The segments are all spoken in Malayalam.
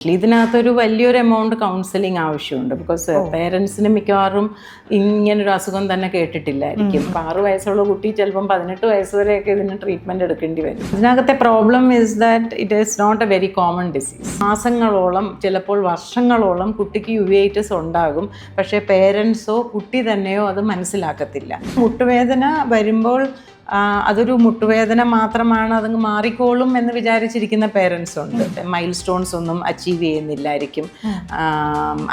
ഇതിനകത്തൊരു വലിയൊരു എമൗണ്ട് കൗൺസിലിംഗ് ആവശ്യമുണ്ട്. ബിക്കോസ് പേരൻസിന് മിക്കവാറും ഇങ്ങനൊരു അസുഖം തന്നെ കേട്ടിട്ടില്ലായിരിക്കും. 6 വയസ്സുള്ള കുട്ടി ചിലപ്പം 18 വയസ്സ് വരെയൊക്കെ ഇതിന് ട്രീറ്റ്മെൻറ്റ് എടുക്കേണ്ടി വരും. ഇതിനകത്തെ problem is that it is not a very common disease. മാസങ്ങളോളം ചിലപ്പോൾ വർഷങ്ങളോളം കുട്ടിക്ക് യുവിഐറ്റിസ് ഉണ്ടാകും. പക്ഷേ പേരൻസോ കുട്ടി തന്നെയോ അത് മനസ്സിലാക്കത്തില്ല. മുട്ടുവേദന വരുമ്പോൾ അതൊരു മുട്ടുവേദന മാത്രമാണ്, അതങ്ങ് മാറിക്കോളും എന്ന് വിചാരിച്ചിരിക്കുന്ന പേരൻസ് ഉണ്ട്. മൈൽ സ്റ്റോൺസ് ഒന്നും അച്ചീവ് ചെയ്യുന്നില്ലായിരിക്കും,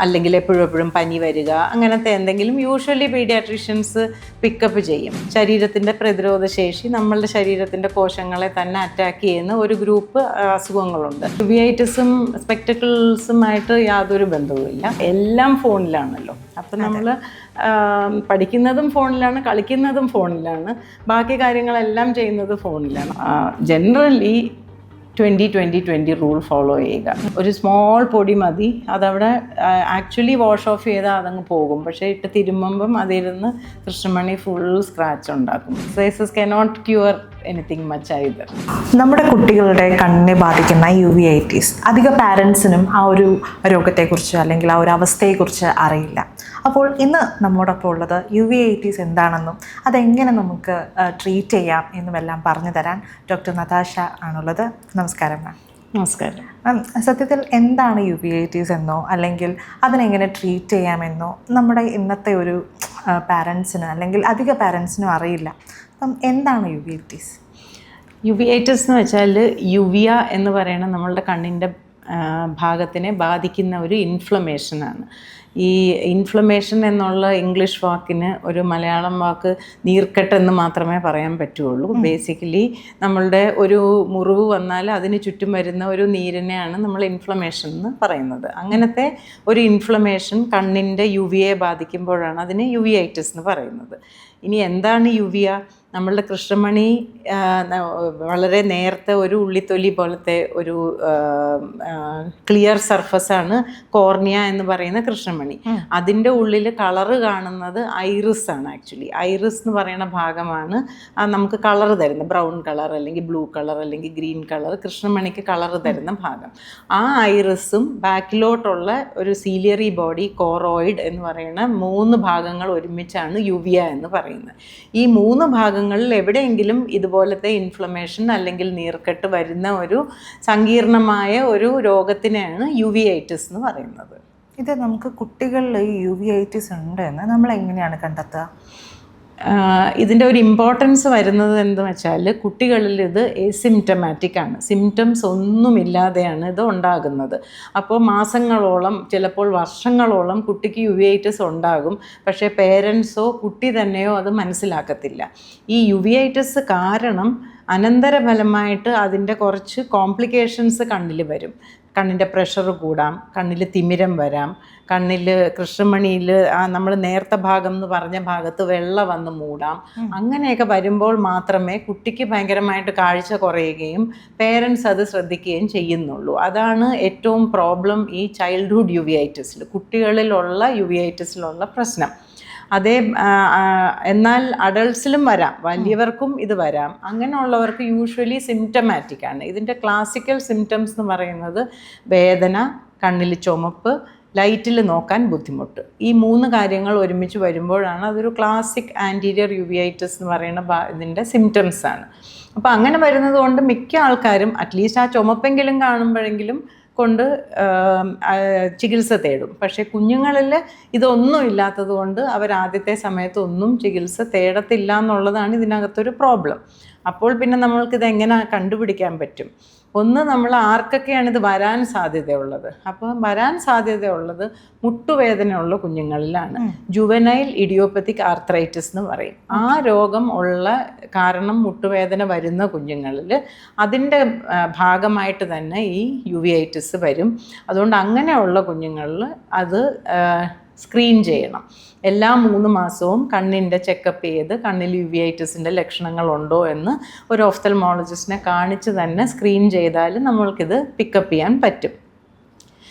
അല്ലെങ്കിൽ എപ്പോഴും പനി വരിക, അങ്ങനത്തെ എന്തെങ്കിലും യൂഷ്വലി പീഡിയാട്രീഷ്യൻസ് പിക്കപ്പ് ചെയ്യും. ശരീരത്തിൻ്റെ പ്രതിരോധ ശേഷി നമ്മളുടെ ശരീരത്തിൻ്റെ കോശങ്ങളെ തന്നെ അറ്റാക്ക് ചെയ്യുന്ന ഒരു ഗ്രൂപ്പ് അസുഖങ്ങളുണ്ട്. യുവിഐറ്റിസും സ്പെക്ടക്കിൾസുമായിട്ട് യാതൊരു ബന്ധവുമില്ല. എല്ലാം ഫോണിലാണല്ലോ. അപ്പം നമ്മൾ പഠിക്കുന്നതും ഫോണിലാണ്, കളിക്കുന്നതും ഫോണിലാണ്, ബാക്കി കാര്യങ്ങളെല്ലാം ചെയ്യുന്നത് ഫോണിലാണ്. ജനറലി 20-20-20 റൂൾ ഫോളോ ചെയ്യുക. ഒരു സ്മോൾ പൊടി മതി, അതവിടെ ആക്ച്വലി വാഷ് ഓഫ് ചെയ്താൽ അതങ്ങ് പോകും. പക്ഷേ ഇട്ട് തിരുമ്പുമ്പം അതിരുന്ന് കൃഷ്ണമണി ഫുൾ സ്ക്രാച്ച് ഉണ്ടാക്കും. Exercises cannot cure anything much either. നമ്മുടെ കുട്ടികളുടെ കണ്ണിനെ ബാധിക്കുന്ന യുവിഐറ്റിസ് അധിക പാരൻസിനും ആ ഒരു രോഗത്തെക്കുറിച്ച് അല്ലെങ്കിൽ ആ ഒരു അവസ്ഥയെക്കുറിച്ച് അറിയില്ല. അപ്പോൾ ഇന്ന് നമ്മോടൊപ്പം ഉള്ളത് യുവിഐറ്റിസ് എന്താണെന്നും അതെങ്ങനെ നമുക്ക് ട്രീറ്റ് ചെയ്യാം എന്നുമെല്ലാം പറഞ്ഞു തരാൻ ഡോക്ടർ നതാഷ ആണുള്ളത്. നമസ്കാരം മാം. നമസ്കാരം മാം, സത്യത്തിൽ എന്താണ് യുവിഐറ്റിസ് എന്നോ അല്ലെങ്കിൽ അതിനെങ്ങനെ ട്രീറ്റ് ചെയ്യാമെന്നോ നമ്മുടെ ഇന്നത്തെ ഒരു പാരൻസിന് അല്ലെങ്കിൽ അധിക പാരൻസിനും അറിയില്ല. അപ്പം എന്താണ് യുവിഐറ്റിസ്? യുവിഐറ്റിസ് എന്ന് വെച്ചാൽ യുവിയ എന്ന് പറയുന്ന നമ്മളുടെ കണ്ണിൻ്റെ ഭാഗത്തിനെ ബാധിക്കുന്ന ഒരു ഇൻഫ്ലമേഷനാണ്. ഈ ഇൻഫ്ലമേഷൻ എന്നുള്ള ഇംഗ്ലീഷ് വാക്കിന് ഒരു മലയാളം വാക്ക് നീർക്കെട്ടെന്ന് മാത്രമേ പറയാൻ പറ്റുള്ളൂ. ബേസിക്കലി നമ്മളുടെ ഒരു മുറിവ് വന്നാൽ അതിന് ചുറ്റും വരുന്ന ഒരു നീരിനെയാണ് നമ്മൾ ഇൻഫ്ലമേഷൻ എന്ന് പറയുന്നത്. അങ്ങനത്തെ ഒരു ഇൻഫ്ലമേഷൻ കണ്ണിൻ്റെ യുവിയെ ബാധിക്കുമ്പോഴാണ് അതിന് യുവിഐറ്റിസ് എന്ന് പറയുന്നത്. ഇനി എന്താണ് യുവിയ? നമ്മളുടെ കൃഷ്ണമണി വളരെ നേരത്തെ ഒരു ഉള്ളിത്തൊലി പോലത്തെ ഒരു ക്ലിയർ സർഫസാണ് കോർണിയ എന്ന് പറയുന്ന കൃഷ്ണമണി. അതിൻ്റെ ഉള്ളിൽ കളറ് കാണുന്നത് ഐറിസ് ആണ്. ആക്ച്വലി ഐറിസ് എന്ന് പറയുന്ന ഭാഗമാണ് നമുക്ക് കളറ് തരുന്നത്. ബ്രൗൺ കളർ അല്ലെങ്കിൽ ബ്ലൂ കളർ അല്ലെങ്കിൽ ഗ്രീൻ കളർ കൃഷ്ണമണിക്ക് കളറ് തരുന്ന ഭാഗം. ആ ഐറിസും ബാക്കിലോട്ടുള്ള ഒരു സീലിയറി ബോഡി കോറോയിഡ് എന്ന് പറയുന്ന 3 ഭാഗങ്ങൾ ഒരുമിച്ചാണ് യുവിയ എന്ന് പറയുന്നത്. ഈ 3 ഭാഗങ്ങളിൽ എവിടെയെങ്കിലും ഇതുപോലത്തെ ഇൻഫ്ലമേഷൻ അല്ലെങ്കിൽ നീർക്കെട്ട് വരുന്ന ഒരു സങ്കീർണമായ ഒരു രോഗത്തിനെയാണ് യുവിഐറ്റിസ് എന്ന് പറയുന്നത്. ഇത് നമുക്ക് കുട്ടികളിൽ ഈ യുവിഐറ്റിസ് ഉണ്ട് എന്ന് നമ്മൾ എങ്ങനെയാണ് കണ്ടെത്തുക? ഇതിൻ്റെ ഒരു ഇമ്പോർട്ടൻസ് വരുന്നത് എന്ന് വെച്ചാൽ കുട്ടികളിൽ ഇത് എസിംറ്റമാറ്റിക് ആണ്. സിംറ്റംസ് ഒന്നുമില്ലാതെയാണ് ഇത് ഉണ്ടാകുന്നത്. അപ്പോൾ മാസങ്ങളോളം ചിലപ്പോൾ വർഷങ്ങളോളം കുട്ടിക്ക് യുവിഐറ്റിസ് ഉണ്ടാകും. പക്ഷേ പേരൻസോ കുട്ടി തന്നെയോ അത് മനസ്സിലാക്കത്തില്ല. ഈ യുവിഐറ്റിസ് കാരണം അനന്തരഫലമായിട്ട് അതിൻ്റെ കുറച്ച് കോംപ്ലിക്കേഷൻസ് കണ്ണിൽ വരും. കണ്ണിൻ്റെ പ്രഷർ കൂടാം, കണ്ണിൽ തിമിരം വരാം, കണ്ണിൽ കൃഷ്ണമണിയിൽ നമ്മൾ നേർത്ത ഭാഗം എന്ന് പറഞ്ഞ ഭാഗത്ത് വെള്ള വന്ന് മൂടാം. അങ്ങനെയൊക്കെ വരുമ്പോൾ മാത്രമേ കുട്ടിക്ക് ഭയങ്കരമായിട്ട് കാഴ്ച കുറയുകയും പേരൻസ് അത് ശ്രദ്ധിക്കുകയും ചെയ്യുന്നുള്ളൂ. അതാണ് ഏറ്റവും പ്രോബ്ലം ഈ ചൈൽഡ്ഹുഡ് യുവിഐറ്റിസിൽ, കുട്ടികളിലുള്ള യുവിഐറ്റിസിലുള്ള പ്രശ്നം. എന്നാൽ അഡൾട്ട്സിലും വരാം, വലിയവർക്കും ഇത് വരാം. അങ്ങനെയുള്ളവർക്ക് യൂഷ്വലി സിംറ്റമാറ്റിക് ആണ്. ഇതിൻ്റെ ക്ലാസിക്കൽ സിംറ്റംസ് എന്ന് പറയുന്നത് വേദന, കണ്ണിൽ ചുമപ്പ്, ലൈറ്റിൽ നോക്കാൻ ബുദ്ധിമുട്ട്. ഈ 3 കാര്യങ്ങൾ ഒരുമിച്ച് വരുമ്പോഴാണ് അതൊരു ക്ലാസിക് ആൻറ്റീരിയർ യുവിഐറ്റിസ് എന്ന് പറയുന്ന ഇതിൻ്റെ സിംറ്റംസ് ആണ്. അപ്പോൾ അങ്ങനെ വരുന്നത് കൊണ്ട് മിക്ക ആൾക്കാരും അറ്റ്ലീസ്റ്റ് ആ ചുമപ്പെങ്കിലും കാണുമ്പോഴെങ്കിലും കൊണ്ട് ചികിത്സ തേടും. പക്ഷേ കുഞ്ഞുങ്ങളിൽ ഇതൊന്നും ഇല്ലാത്തത് കൊണ്ട് അവർ ആദ്യത്തെ സമയത്ത് ഒന്നും ചികിത്സ തേടത്തില്ല എന്നുള്ളതാണ് ഇതിനകത്തൊരു പ്രോബ്ലം. അപ്പോൾ പിന്നെ നമ്മൾക്കിത് എങ്ങനെ കണ്ടുപിടിക്കാൻ പറ്റും? ഒന്ന്, നമ്മൾ ആർക്കൊക്കെയാണ് ഇത് വരാൻ സാധ്യതയുള്ളത്? അപ്പോൾ വരാൻ സാധ്യതയുള്ളത് മുട്ടുവേദനയുള്ള കുഞ്ഞുങ്ങളിലാണ്. ജുവനൈൽ ഇഡിയോപ്പത്തിക് ആർത്രൈറ്റിസ് എന്ന് പറയും. ആ രോഗം ഉള്ള കാരണം മുട്ടുവേദന വരുന്ന കുഞ്ഞുങ്ങളിൽ അതിൻ്റെ ഭാഗമായിട്ട് തന്നെ ഈ യുവിഐറ്റിസ് വരും. അതുകൊണ്ട് അങ്ങനെയുള്ള കുഞ്ഞുങ്ങളിൽ അത് സ്ക്രീൻ ചെയ്യണം. എല്ലാ 3 മാസവും കണ്ണിൻ്റെ ചെക്കപ്പ് ചെയ്ത് കണ്ണിൽ യുവിഐറ്റിസിൻ്റെ ലക്ഷണങ്ങളുണ്ടോ എന്ന് ഒരു ഓഫ്തൽമോളജിസ്റ്റിനെ കാണിച്ച് തന്നെ സ്ക്രീൻ ചെയ്താൽ നമ്മൾക്കിത് പിക്കപ്പ് ചെയ്യാൻ പറ്റും.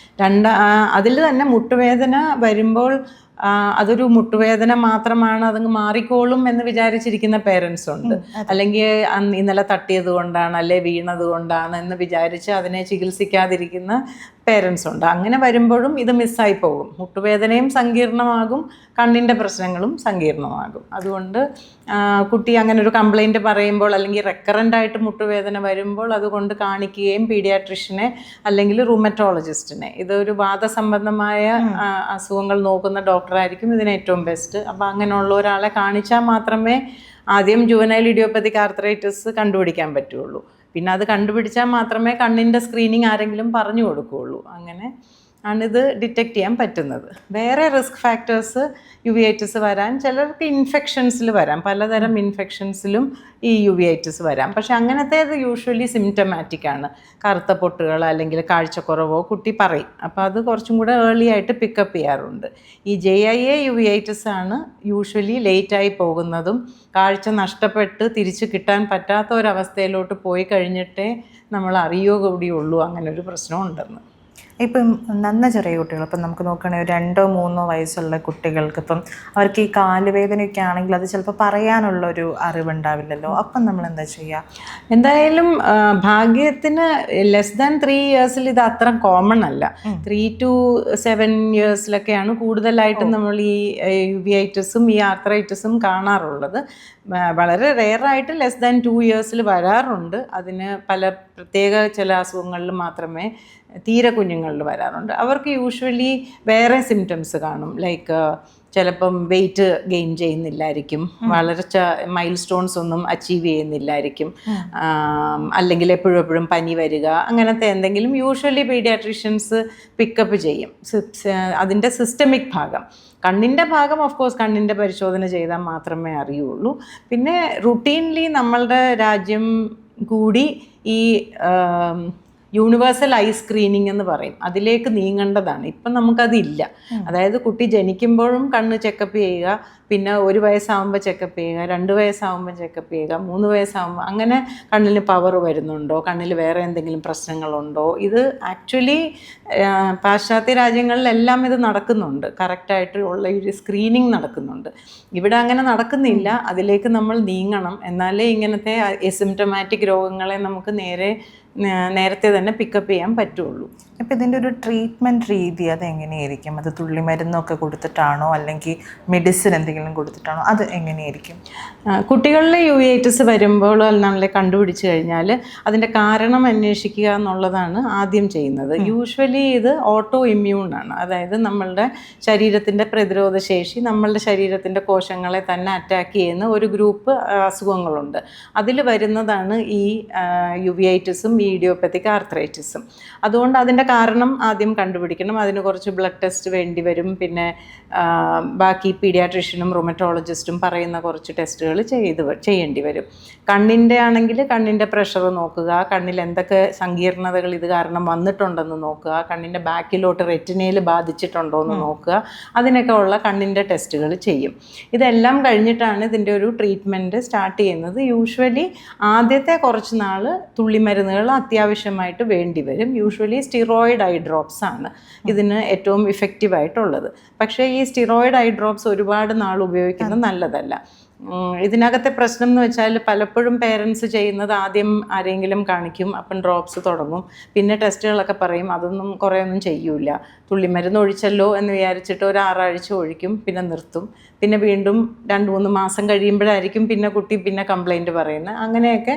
അതിൽ തന്നെ മുട്ടുവേദന വരുമ്പോൾ അതൊരു മുട്ടുവേദന മാത്രമാണ്, അതങ്ങ് മാറിക്കോളും എന്ന് വിചാരിച്ചിരിക്കുന്ന പേരൻസ് ഉണ്ട്. അല്ലെങ്കിൽ ഇന്നലെ തട്ടിയത് കൊണ്ടാണ്, അല്ലെ വീണത് കൊണ്ടാണ് എന്ന് വിചാരിച്ച് അതിനെ ചികിത്സിക്കാതിരിക്കുന്ന പേരൻസ് ഉണ്ട്. അങ്ങനെ വരുമ്പോഴും ഇത് മിസ്സായി പോകും. മുട്ടുവേദനയും സങ്കീർണമാകും, കണ്ണിൻ്റെ പ്രശ്നങ്ങളും സങ്കീർണമാകും. അതുകൊണ്ട് കുട്ടി അങ്ങനെ ഒരു കംപ്ലൈൻറ്റ് പറയുമ്പോൾ അല്ലെങ്കിൽ റെക്കറൻ്റായിട്ട് മുട്ടുവേദന വരുമ്പോൾ അതുകൊണ്ട് കാണിക്കുകയും പീഡിയാട്രിഷ്യനെ അല്ലെങ്കിൽ റൂമറ്റോളജിസ്റ്റിനെ, ഇതൊരു വാദസംബന്ധമായ അസുഖങ്ങൾ നോക്കുന്ന ഡോക്ടറായിരിക്കും ഇതിന് ഏറ്റവും ബെസ്റ്റ്. അപ്പോൾ അങ്ങനെയുള്ള ഒരാളെ കാണിച്ചാൽ മാത്രമേ ആദ്യം ജുവനൈൽ ഇഡിയോപ്പതിക് ആർത്രൈറ്റിസ് കണ്ടുപിടിക്കാൻ പറ്റുള്ളൂ. പിന്നെ അത് കണ്ടുപിടിച്ചാൽ മാത്രമേ കണ്ണിൻ്റെ സ്ക്രീനിങ് ആരെങ്കിലും പറഞ്ഞു കൊടുക്കുകയുള്ളൂ. അങ്ങനെ ആണിത് ഡിറ്റക്റ്റ് ചെയ്യാൻ പറ്റുന്നത്. വേറെ റിസ്ക് ഫാക്ടേഴ്സ് യുവിഐറ്റിസ് വരാൻ, ചിലർക്ക് ഇൻഫെക്ഷൻസിൽ വരാം, പലതരം ഇൻഫെക്ഷൻസിലും ഈ യുവിഐറ്റിസ് വരാം. പക്ഷെ അങ്ങനത്തേത് യൂഷ്വലി സിംറ്റമാറ്റിക് ആണ്. കറുത്ത പൊട്ടുകൾ അല്ലെങ്കിൽ കാഴ്ചക്കുറവോ കുട്ടി പറയും. അപ്പോൾ അത് കുറച്ചും കൂടെ ഏർലി ആയിട്ട് പിക്കപ്പ് ചെയ്യാറുണ്ട്. ഈ JIA യുവിഐറ്റിസ് ആണ് യൂഷ്വലി ലേറ്റായി പോകുന്നതും കാഴ്ച നഷ്ടപ്പെട്ട് തിരിച്ച് കിട്ടാൻ പറ്റാത്ത ഒരവസ്ഥയിലോട്ട് പോയി കഴിഞ്ഞിട്ടേ നമ്മൾ അറിയുക കൂടിയുള്ളൂ അങ്ങനെ ഒരു പ്രശ്നം ഉണ്ടെന്ന്. ഇപ്പം ചെറിയ കുട്ടികൾ, ഇപ്പം നമുക്ക് നോക്കുകയാണെങ്കിൽ 2-3 വയസ്സുള്ള കുട്ടികൾക്ക് ഇപ്പം അവർക്ക് ഈ കാലുവേദനയൊക്കെ ആണെങ്കിൽ അത് ചിലപ്പോൾ പറയാനുള്ളൊരു അറിവുണ്ടാവില്ലല്ലോ. അപ്പം നമ്മൾ എന്താ ചെയ്യുക? എന്തായാലും ഭാഗ്യത്തിന് ലെസ്-3 ഇയേഴ്സിൽ ഇത് അത്ര കോമൺ അല്ല. 3 to 7 ഇയേഴ്സിലൊക്കെയാണ് കൂടുതലായിട്ടും നമ്മൾ ഈ യുവിഐറ്റിസും ഈ ആർത്രൈറ്റിസും കാണാറുള്ളത്. വളരെ റെയറായിട്ട് ലെസ്-2 ഇയേഴ്സിൽ വരാറുണ്ട്. അതിന് പല പ്രത്യേക ചില അസുഖങ്ങളിൽ മാത്രമേ തീരെ കുഞ്ഞുങ്ങളിൽ വരാറുണ്ട്. അവർക്ക് യൂഷ്വലി വേറെ സിംറ്റംസ് കാണും. ലൈക്ക് ചിലപ്പം വെയിറ്റ് ഗെയിൻ ചെയ്യുന്നില്ലായിരിക്കും, വളരെ മൈൽ സ്റ്റോൺസ് ഒന്നും അച്ചീവ് ചെയ്യുന്നില്ലായിരിക്കും, അല്ലെങ്കിൽ എപ്പോഴും പനി വരിക, അങ്ങനത്തെ എന്തെങ്കിലും യൂഷ്വലി പീഡിയാട്രീഷ്യൻസ് പിക്കപ്പ് ചെയ്യും. അതിൻ്റെ സിസ്റ്റമിക് ഭാഗം, കണ്ണിൻ്റെ ഭാഗം ഓഫ് കോഴ്സ് കണ്ണിൻ്റെ പരിശോധന ചെയ്താൽ മാത്രമേ അറിയുള്ളൂ. പിന്നെ റുട്ടീൻലി നമ്മളുടെ രാജ്യം കൂടി ഈ യൂണിവേഴ്സൽ ഐ സ്ക്രീനിങ് എന്ന് പറയും, അതിലേക്ക് നീങ്ങേണ്ടതാണ്. ഇപ്പം നമുക്കതില്ല. അതായത് കുട്ടി ജനിക്കുമ്പോഴും കണ്ണ് ചെക്കപ്പ് ചെയ്യുക, പിന്നെ 1 വയസ്സാകുമ്പോൾ ചെക്കപ്പ് ചെയ്യുക, 2 വയസ്സാകുമ്പോൾ ചെക്കപ്പ് ചെയ്യുക, 3 വയസ്സാകുമ്പോൾ, അങ്ങനെ കണ്ണിന് പവർ വരുന്നുണ്ടോ, കണ്ണിൽ വേറെ എന്തെങ്കിലും പ്രശ്നങ്ങളുണ്ടോ. ഇത് ആക്ച്വലി പാശ്ചാത്യ രാജ്യങ്ങളിലെല്ലാം ഇത് നടക്കുന്നുണ്ട്. കറക്റ്റായിട്ട് ഉള്ള ഒരു സ്ക്രീനിങ് നടക്കുന്നുണ്ട്. ഇവിടെ അങ്ങനെ നടക്കുന്നില്ല. അതിലേക്ക് നമ്മൾ നീങ്ങണം. എന്നാലേ ഇങ്ങനത്തെ എസിംപ്റ്റമാറ്റിക് രോഗങ്ങളെ നമുക്ക് നേരത്തെ തന്നെ പിക്കപ്പ് ചെയ്യാൻ പറ്റുള്ളൂ. ഇപ്പം ഇതിൻ്റെ ഒരു ട്രീറ്റ്മെൻറ്റ് രീതി അതെങ്ങനെയായിരിക്കും? അത് തുള്ളിമരുന്നൊക്കെ കൊടുത്തിട്ടാണോ അല്ലെങ്കിൽ മെഡിസിൻ എന്തെങ്കിലും കൊടുത്തിട്ടാണോ? അത് എങ്ങനെയായിരിക്കും? കുട്ടികളിലെ യുവിഐറ്റിസ് വരുമ്പോൾ നമ്മളെ കണ്ടുപിടിച്ച് കഴിഞ്ഞാൽ അതിൻ്റെ കാരണം അന്വേഷിക്കുക എന്നുള്ളതാണ് ആദ്യം ചെയ്യുന്നത്. യൂഷ്വലി ഇത് ഓട്ടോ ഇമ്മ്യൂണാണ്. അതായത് നമ്മളുടെ ശരീരത്തിൻ്റെ പ്രതിരോധ ശേഷി, നമ്മളുടെ ശരീരത്തിൻ്റെ കോശങ്ങളെ തന്നെ അറ്റാക്ക് ചെയ്യുന്ന ഒരു ഗ്രൂപ്പ് അസുഖങ്ങളുണ്ട്. അതിൽ വരുന്നതാണ് ഈ യുവിഐറ്റിസും ഈ ഇഡിയോപ്പതിക് ആർത്രൈറ്റിസും. അതുകൊണ്ട് അതിൻ്റെ കാരണം ആദ്യം കണ്ടുപിടിക്കണം. അതിന് കുറച്ച് ബ്ലഡ് ടെസ്റ്റ് വേണ്ടി വരും. പിന്നെ ബാക്കി പീഡിയാട്രിഷ്യനും റൂമറ്റോളജിസ്റ്റും പറയുന്ന കുറച്ച് ടെസ്റ്റുകൾ ചെയ്യേണ്ടി വരും. കണ്ണിൻ്റെ ആണെങ്കിൽ കണ്ണിൻ്റെ പ്രഷർ നോക്കുക, കണ്ണിൽ എന്തൊക്കെ സങ്കീർണതകൾ ഇത് കാരണം വന്നിട്ടുണ്ടെന്ന് നോക്കുക, കണ്ണിൻ്റെ ബാക്കിലോട്ട് റെറ്റിനയിൽ ബാധിച്ചിട്ടുണ്ടോ എന്ന് നോക്കുക. അതിനൊക്കെ ഉള്ള കണ്ണിൻ്റെ ടെസ്റ്റുകൾ ചെയ്യും. ഇതെല്ലാം കഴിഞ്ഞിട്ടാണ് ഇതിൻ്റെ ഒരു ട്രീറ്റ്മെൻറ്റ് സ്റ്റാർട്ട് ചെയ്യുന്നത്. യൂഷ്വലി ആദ്യത്തെ കുറച്ച് നാൾ തുള്ളിമരുന്നുകൾ അത്യാവശ്യമായിട്ട് വേണ്ടി വരും. യൂഷ്വലി സ്റ്റിറോയിഡ് ഐ ഡ്രോപ്സ് ആണ് ഇതിന് ഏറ്റവും ഇഫക്റ്റീവായിട്ടുള്ളത്. പക്ഷേ ഈ സ്റ്റിറോയിഡ് ഐ ഡ്രോപ്സ് ഒരുപാട് നാൾ ഉപയോഗിക്കുന്നത് നല്ലതല്ല. ഇതിനകത്തെ പ്രശ്നം എന്ന് വെച്ചാൽ പലപ്പോഴും പേരൻസ് ചെയ്യുന്നത് ആദ്യം ആരെങ്കിലും കാണിക്കും, അപ്പം ഡ്രോപ്സ് തുടങ്ങും, പിന്നെ ടെസ്റ്റുകളൊക്കെ പറയും, അതൊന്നും കുറേയൊന്നും ചെയ്യൂല, തുള്ളിമരുന്ന് ഒഴിച്ചല്ലോ എന്ന് വിചാരിച്ചിട്ട് ഒരു 6 ആഴ്ച ഒഴിക്കും, പിന്നെ നിർത്തും, പിന്നെ വീണ്ടും 2-3 മാസം കഴിയുമ്പോഴായിരിക്കും പിന്നെ കുട്ടി പിന്നെ കംപ്ലൈൻറ്റ് പറയുന്നത്. അങ്ങനെയൊക്കെ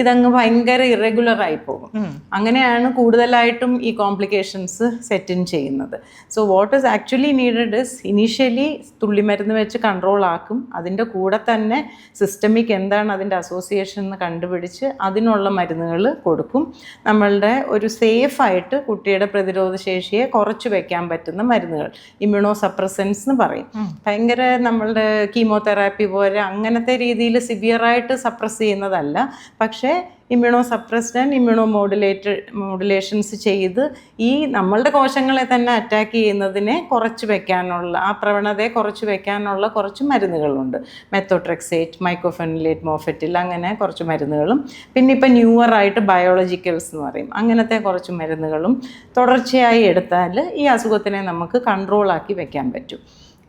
ഇതങ്ങ് ഭയങ്കര ഇറഗുലറായി പോകും. അങ്ങനെയാണ് കൂടുതലായിട്ടും ഈ കോംപ്ലിക്കേഷൻസ് സെറ്റ് ഇൻ ചെയ്യുന്നത്. So what is actually needed is initially തുള്ളിമരുന്ന് വെച്ച് കൺട്രോൾ ആക്കും. അതിൻ്റെ കൂടെ തന്നെ സിസ്റ്റമിക് എന്താണ് അതിൻ്റെ അസോസിയേഷൻ എന്ന് കണ്ടുപിടിച്ച് അതിനുള്ള മരുന്നുകൾ കൊടുക്കും. നമ്മളുടെ ഒരു സേഫായിട്ട് കുട്ടിയുടെ പ്രതിരോധ ശേഷിയെ കുറച്ച് വെക്കാൻ പറ്റുന്ന മരുന്നുകൾ, ഇമ്മ്യൂണോ സപ്രസൻസ് എന്ന് പറയും. ഭയങ്കര നമ്മളുടെ കീമോതെറാപ്പി പോലെ അങ്ങനത്തെ രീതിയിൽ സിവിയറായിട്ട് സപ്രസ് ചെയ്യുന്നതല്ല, പക്ഷേ immuno suppressed and immuno modulations ചെയ്ത് ഈ നമ്മളുടെ കോശങ്ങളെ തന്നെ അറ്റാക്ക് ചെയ്യുന്നതിനെ കുറച്ച് വെക്കാനുള്ള, ആ പ്രവണതയെ കുറച്ച് വെക്കാനുള്ള കുറച്ച് മരുന്നുകളുണ്ട്. മെത്തോട്രെക്സേറ്റ്, മൈക്കോഫെനിലേറ്റ്, മോഫെറ്റിൽ, അങ്ങനെ കുറച്ച് മരുന്നുകളും, പിന്നെ ഇപ്പം ന്യൂവറായിട്ട് ബയോളജിക്കൽസ് എന്ന് പറയും, അങ്ങനത്തെ കുറച്ച് മരുന്നുകളും തുടർച്ചയായി എടുത്താൽ ഈ അസുഖത്തിനെ നമുക്ക് കൺട്രോളാക്കി വെക്കാൻ പറ്റും.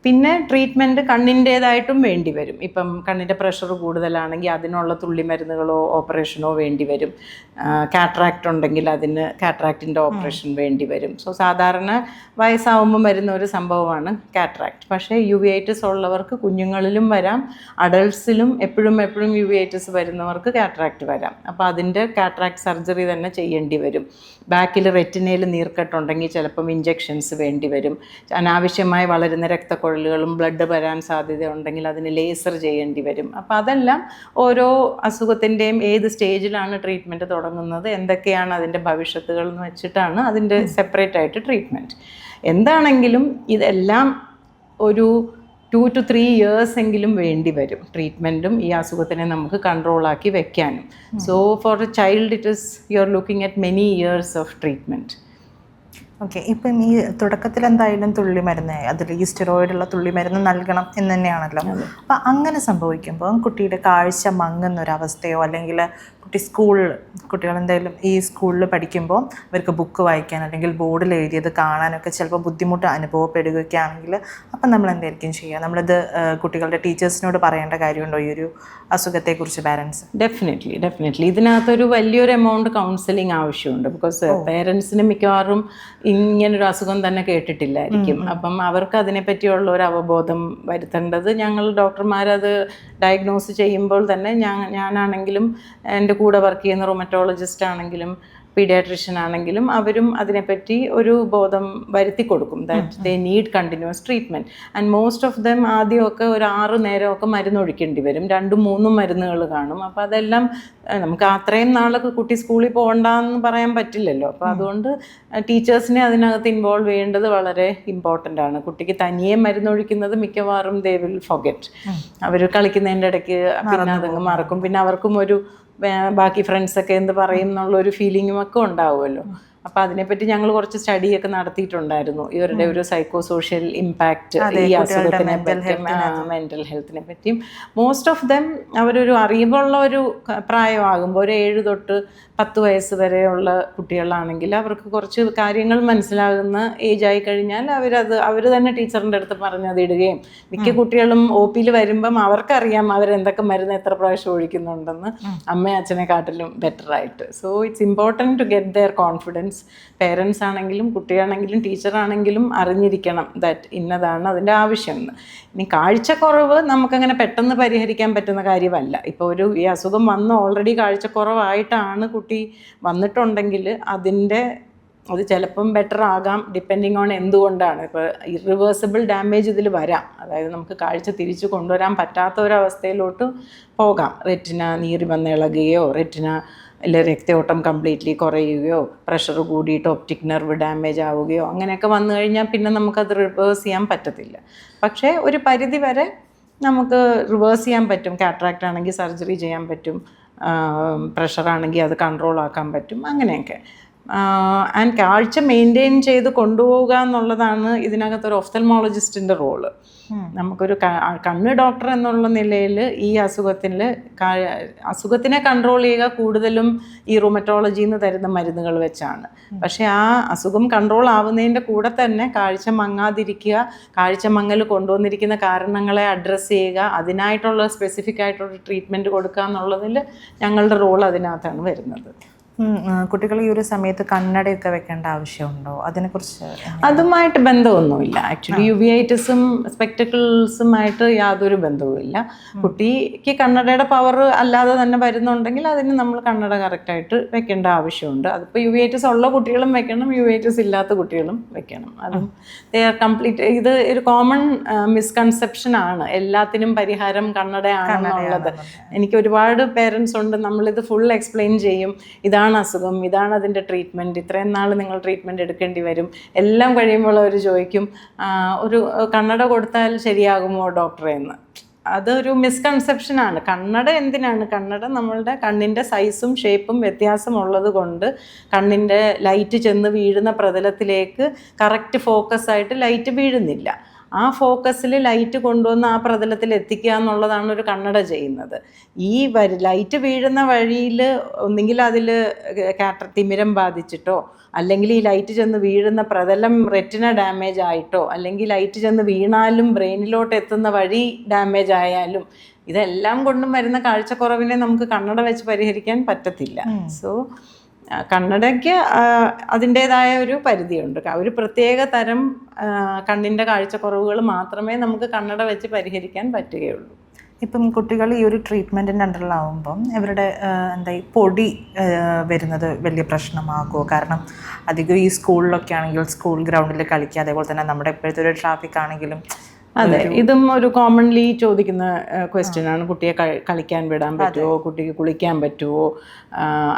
പിന്നെ ട്രീറ്റ്മെൻറ്റ് കണ്ണിൻ്റേതായിട്ടും വേണ്ടി വരും. ഇപ്പം കണ്ണിൻ്റെ പ്രഷർ കൂടുതലാണെങ്കിൽ അതിനുള്ള തുള്ളിമരുന്നുകളോ ഓപ്പറേഷനോ വേണ്ടി വരും. കാട്രാക്റ്റ് ഉണ്ടെങ്കിൽ അതിന് കാട്രാക്റ്റിൻ്റെ ഓപ്പറേഷൻ വേണ്ടി വരും. സോ സാധാരണ വയസ്സാവുമ്പം വരുന്ന ഒരു സംഭവമാണ് കാട്രാക്റ്റ്. പക്ഷേ യുവിഐറ്റിസ് ഉള്ളവർക്ക് കുഞ്ഞുങ്ങളിലും വരാം, അഡൾട്ട്സിലും എപ്പോഴും യുവിഐറ്റിസ് വരുന്നവർക്ക് കാട്രാക്റ്റ് വരാം. അപ്പോൾ അതിൻ്റെ കാട്രാക്റ്റ് സർജറി തന്നെ ചെയ്യേണ്ടി വരും. ബാക്കിൽ റെറ്റിനയിൽ നീർക്കെട്ടുണ്ടെങ്കിൽ ചിലപ്പം ഇഞ്ചെക്ഷൻസ് വേണ്ടി വരും. അനാവശ്യമായി വളരുന്ന രക്തക്കുഴലുകളും ബ്ലഡ് വരാൻ സാധ്യതയുണ്ടെങ്കിൽ അതിന് ലേസർ ചെയ്യേണ്ടി വരും. അപ്പോൾ അതെല്ലാം ഓരോ അസുഖത്തിൻ്റെയും ഏത് സ്റ്റേജിലാണ് ട്രീറ്റ്മെൻറ്റ് തുടങ്ങുന്നത്, എന്തൊക്കെയാണ് അതിൻ്റെ ഭവിഷ്യത്തുകൾ എന്ന് വെച്ചിട്ടാണ് അതിൻ്റെ സെപ്പറേറ്റ് ആയിട്ട് ട്രീറ്റ്മെൻറ്റ്. എന്താണെങ്കിലും ഇതെല്ലാം ഒരു 2 to 3 years എങ്കിലും വേണ്ടി വരും ട്രീറ്റ്മെൻറ്റും ഈ അസുഖത്തിനെ നമുക്ക് കൺട്രോളാക്കി വെക്കാനും. So for a child it is you are looking at many years of treatment. Okay, ഇപ്പം ഈ തുടക്കത്തിൽ എന്തായാലും തുള്ളിമരുന്ന്, അതിൽ ഈ സ്റ്റിറോയിഡുള്ള തുള്ളിമരുന്ന് നൽകണം എന്ന് തന്നെയാണല്ലോ. അപ്പം അങ്ങനെ സംഭവിക്കുമ്പോൾ കുട്ടിയുടെ കാഴ്ച മങ്ങുന്നൊരവസ്ഥയോ അല്ലെങ്കിൽ കുട്ടികൾ എന്തായാലും ഈ സ്കൂളിൽ പഠിക്കുമ്പോൾ അവർക്ക് ബുക്ക് വായിക്കാൻ അല്ലെങ്കിൽ ബോർഡിൽ എഴുതിയത് കാണാനൊക്കെ ചിലപ്പോൾ ബുദ്ധിമുട്ട് അനുഭവപ്പെടുകയൊക്കെ ആണെങ്കിൽ അപ്പം നമ്മൾ എന്തായിരിക്കും ചെയ്യുക? നമ്മളിത് കുട്ടികളുടെ ടീച്ചേഴ്സിനോട് പറയേണ്ട കാര്യമുണ്ടോ ഈ ഒരു അസുഖത്തെക്കുറിച്ച് പാരൻസ്? ഡെഫിനറ്റ്ലി ഇതിനകത്തൊരു വലിയൊരു എമൗണ്ട് കൗൺസിലിംഗ് ആവശ്യമുണ്ട്. ബിക്കോസ് പേരൻസിന് മിക്കവാറും ഇങ്ങനൊരു അസുഖം തന്നെ കേട്ടിട്ടില്ലായിരിക്കും. അപ്പം അവർക്ക് അതിനെപ്പറ്റിയുള്ള ഒരു അവബോധം വരുത്തേണ്ടത് ഞങ്ങൾ ഡോക്ടർമാരത് ഡയഗ്നോസ് ചെയ്യുമ്പോൾ തന്നെ ഞാനാണെങ്കിലും എൻ്റെ കൂടെ വർക്ക് ചെയ്യുന്ന റൊമറ്റോളജിസ്റ്റ് ആണെങ്കിലും പീഡിയാട്രിഷ്യൻ ആണെങ്കിലും അവരും അതിനെപ്പറ്റി ഒരു ബോധം വരുത്തി കൊടുക്കും. That they need continuous treatment. And most of them ആദ്യമൊക്കെ ഒരു 6 നേരമൊക്കെ മരുന്ന് ഒഴിക്കേണ്ടി വരും. 2-3 മരുന്നുകൾ കാണും. അപ്പോൾ അതെല്ലാം നമുക്ക് അത്രയും നാളൊക്കെ കുട്ടി സ്കൂളിൽ പോകണ്ടെന്ന് പറയാൻ പറ്റില്ലല്ലോ. അപ്പോൾ അതുകൊണ്ട് ടീച്ചേഴ്സിനെ അതിനകത്ത് ഇൻവോൾവ് ചെയ്യേണ്ടത് വളരെ ഇമ്പോർട്ടൻ്റ് ആണ്. കുട്ടിക്ക് തനിയെ മരുന്നൊഴിക്കുന്നത് മിക്കവാറും ദേ വിൽ ഫൊഗെറ്റ്. അവർ കളിക്കുന്നതിൻ്റെ ഇടയ്ക്ക് പിന്നെ അതങ്ങ് മറക്കും. പിന്നെ അവർക്കും ഒരു ബാക്കി ഫ്രണ്ട്സൊക്കെ എന്ത് പറയും എന്നുള്ളൊരു ഫീലിങ്ങും ഒക്കെ ഉണ്ടാവുമല്ലോ. അപ്പോൾ അതിനെപ്പറ്റി ഞങ്ങൾ കുറച്ച് സ്റ്റഡിയൊക്കെ നടത്തിയിട്ടുണ്ടായിരുന്നു. ഇവരുടെ ഒരു സൈക്കോ സോഷ്യൽ ഇമ്പാക്റ്റ് ഈ അസുഖത്തിനെ പറ്റിയും മെൻ്റൽ ഹെൽത്തിനെ പറ്റിയും. മോസ്റ്റ് ഓഫ് ദം അവരൊരു അറിവുള്ള ഒരു പ്രായമാകുമ്പോൾ ഒരു 7 തൊട്ട് 10 വയസ്സ് വരെയുള്ള കുട്ടികളാണെങ്കിൽ അവർക്ക് കുറച്ച് കാര്യങ്ങൾ മനസ്സിലാകുന്ന ഏജ് ആയി കഴിഞ്ഞാൽ അവർ തന്നെ ടീച്ചറിൻ്റെ അടുത്ത് പറഞ്ഞത് ഇടുകയും, മിക്ക കുട്ടികളും OPയിൽ വരുമ്പം അവർക്കറിയാം അവരെന്തൊക്കെ മരുന്ന് എത്ര പ്രാവശ്യം ഒഴിക്കുന്നുണ്ടെന്ന് അമ്മയും അച്ഛനെ കാട്ടിലും ബെറ്ററായിട്ട്. So it's important to get their confidence. Parents ആണെങ്കിലും കുട്ടിയാണെങ്കിലും ടീച്ചറാണെങ്കിലും അറിഞ്ഞിരിക്കണം ദാറ്റ് ഇന്നതാണ് അതിൻ്റെ ആവശ്യം എന്ന്. ഇനി കാഴ്ചക്കുറവ് നമുക്കങ്ങനെ പെട്ടെന്ന് പരിഹരിക്കാൻ പറ്റുന്ന കാര്യമല്ല. ഇപ്പോൾ ഈ അസുഖം വന്ന് ഓൾറെഡി കാഴ്ചക്കുറവായിട്ടാണ് കുട്ടി വന്നിട്ടുണ്ടെങ്കിൽ അത് ചിലപ്പം ബെറ്റർ ആകാം, ഡിപ്പെൻഡിങ് ഓൺ എന്തുകൊണ്ടാണ്. ഇപ്പോൾ ഇറിവേഴ്സിബിൾ ഡാമേജ് ഇതിൽ വരാം. അതായത് നമുക്ക് കാഴ്ച തിരിച്ചു കൊണ്ടുവരാൻ പറ്റാത്ത ഒരവസ്ഥയിലോട്ട് പോകാം. റെറ്റിന നീറി വന്ന് ഇളകുകയോ അല്ലെ രക്തയോട്ടം കംപ്ലീറ്റ്ലി കുറയുകയോ പ്രഷർ കൂടിയിട്ട് ഒപ്റ്റിക് നെർവ് ഡാമേജ് ആവുകയോ അങ്ങനെയൊക്കെ വന്നു കഴിഞ്ഞാൽ പിന്നെ നമുക്കത് റിവേഴ്സ് ചെയ്യാൻ പറ്റത്തില്ല. പക്ഷേ ഒരു പരിധി വരെ നമുക്ക് റിവേഴ്സ് ചെയ്യാൻ പറ്റും. കാട്രാക്റ്റ് ആണെങ്കിൽ സർജറി ചെയ്യാൻ പറ്റും, പ്രഷറാണെങ്കിൽ അത് കൺട്രോൾ ആക്കാൻ പറ്റും, അങ്ങനെയൊക്കെ. ആൻഡ് കാഴ്ച മെയിൻറ്റെയിൻ ചെയ്ത് കൊണ്ടുപോവുക എന്നുള്ളതാണ് ഇതിനകത്തൊരു ഒഫ്തൽമോളജിസ്റ്റിൻ്റെ റോള്. നമുക്കൊരു കണ്ണ് ഡോക്ടർ എന്നുള്ള നിലയിൽ ഈ അസുഖത്തിനെ കൺട്രോൾ ചെയ്യുക കൂടുതലും ഈ റൊമറ്റോളജിയിൽ നിന്ന് തരുന്ന മരുന്നുകൾ വെച്ചാണ്. പക്ഷേ ആ അസുഖം കൺട്രോൾ ആവുന്നതിൻ്റെ കൂടെ തന്നെ കാഴ്ച മങ്ങാതിരിക്കുക, കാഴ്ച മങ്ങൽ കൊണ്ടുവന്നിരിക്കുന്ന കാരണങ്ങളെ അഡ്രസ്സ് ചെയ്യുക, അതിനായിട്ടുള്ള സ്പെസിഫിക് ആയിട്ടുള്ള ട്രീറ്റ്മെൻറ്റ് കൊടുക്കുക എന്നുള്ളതിൽ ഞങ്ങളുടെ റോൾ അതിനകത്താണ് വരുന്നത്. കുട്ടികൾ ഈ ഒരു സമയത്ത് കണ്ണടയൊക്കെ വെക്കേണ്ട ആവശ്യമുണ്ടോ? അതിനെക്കുറിച്ച് അതുമായിട്ട് ബന്ധമൊന്നുമില്ല. ആക്ച്വലി യുവിഐറ്റിസും സ്പെക്ടക്കിൾസുമായിട്ട് യാതൊരു ബന്ധവുമില്ല. കുട്ടിക്ക് കണ്ണടയുടെ പവർ അല്ലാതെ തന്നെ വരുന്നുണ്ടെങ്കിൽ അതിന് നമ്മൾ കണ്ണട കറക്റ്റായിട്ട് വെക്കേണ്ട ആവശ്യമുണ്ട്. അതിപ്പോൾ യുവിഐറ്റിസ് ഉള്ള കുട്ടികളും വെക്കണം, യുവിഐറ്റിസ് ഇല്ലാത്ത കുട്ടികളും വെക്കണം. അതും കംപ്ലീറ്റ് ഇത് ഒരു കോമൺ മിസ്കൺസെപ്ഷൻ ആണ്. എല്ലാത്തിനും പരിഹാരം കണ്ണടയാണെന്നുള്ളത്. എനിക്ക് ഒരുപാട് പേരൻസ് ഉണ്ട്, നമ്മളിത് ഫുൾ എക്സ്പ്ലെയിൻ ചെയ്യും, ഇതാണ് അസുഖം, ഇതാണ് അതിൻ്റെ ട്രീറ്റ്മെൻറ്റ്, ഇത്രയും നാൾ നിങ്ങൾ ട്രീറ്റ്മെൻറ്റ് എടുക്കേണ്ടി വരും. എല്ലാം കഴിയുമ്പോൾ അവർ ചോദിക്കും, ഒരു കണ്ണട കൊടുത്താൽ ശരിയാകുമോ ഡോക്ടറെ എന്ന്. അതൊരു മിസ്കൺസെപ്ഷനാണ്. കണ്ണട എന്തിനാണ്? കണ്ണട നമ്മളുടെ കണ്ണിൻ്റെ സൈസും ഷേപ്പും വ്യത്യാസമുള്ളത് കൊണ്ട് കണ്ണിൻ്റെ ലൈറ്റ് ചെന്ന് വീഴുന്ന പ്രതലത്തിലേക്ക് കറക്റ്റ് ഫോക്കസായിട്ട് ലൈറ്റ് വീഴുന്നില്ല. ആ ഫോക്കസിൽ ലൈറ്റ് കൊണ്ടുവന്ന് ആ പ്രതലത്തിൽ എത്തിക്കുക എന്നുള്ളതാണ് ഒരു കണ്ണട ചെയ്യുന്നത്. ഈ ലൈറ്റ് വീഴുന്ന വഴിയിൽ ഒന്നുകിൽ അതിൽ തിമിരം ബാധിച്ചിട്ടോ, അല്ലെങ്കിൽ ഈ ലൈറ്റ് ചെന്ന് വീഴുന്ന പ്രതലം റെറ്റിന ഡാമേജ് ആയിട്ടോ, അല്ലെങ്കിൽ ലൈറ്റ് ചെന്ന് വീണാലും ബ്രെയിനിലോട്ട് എത്തുന്ന വഴി ഡാമേജ് ആയാലും, ഇതെല്ലാം കൊണ്ടും വരുന്ന കാഴ്ചക്കുറവിനെ നമുക്ക് കണ്ണട വെച്ച് പരിഹരിക്കാൻ പറ്റത്തില്ല. സോ കണ്ണടയ്ക്ക് അതിൻ്റേതായ ഒരു പരിധിയുണ്ട്. ഒരു പ്രത്യേക തരം കണ്ണിൻ്റെ കാഴ്ചക്കുറവുകൾ മാത്രമേ നമുക്ക് കണ്ണട വെച്ച് പരിഹരിക്കാൻ പറ്റുകയുള്ളൂ. ഇപ്പം കുട്ടികൾ ഈ ഒരു ട്രീറ്റ്മെൻറ്റിൻ്റെ അണ്ടറിലാവുമ്പം ഇവരുടെ ഈ പൊടി വരുന്നത് വലിയ പ്രശ്നമാകുമോ? കാരണം അധികം ഈ സ്കൂളിലൊക്കെ ആണെങ്കിൽ സ്കൂൾ ഗ്രൗണ്ടിൽ കളിക്കുക, അതേപോലെ തന്നെ നമ്മുടെ ഇപ്പോഴത്തെ ഒരു ട്രാഫിക് ആണെങ്കിലും. അതെ, ഇതും ഒരു കോമൺലി ചോദിക്കുന്ന ക്വസ്റ്റ്യൻ ആണ്. കുട്ടിയെ കളിക്കാൻ വിടാൻ പറ്റുമോ, കുട്ടിക്ക് കുളിക്കാൻ പറ്റുമോ,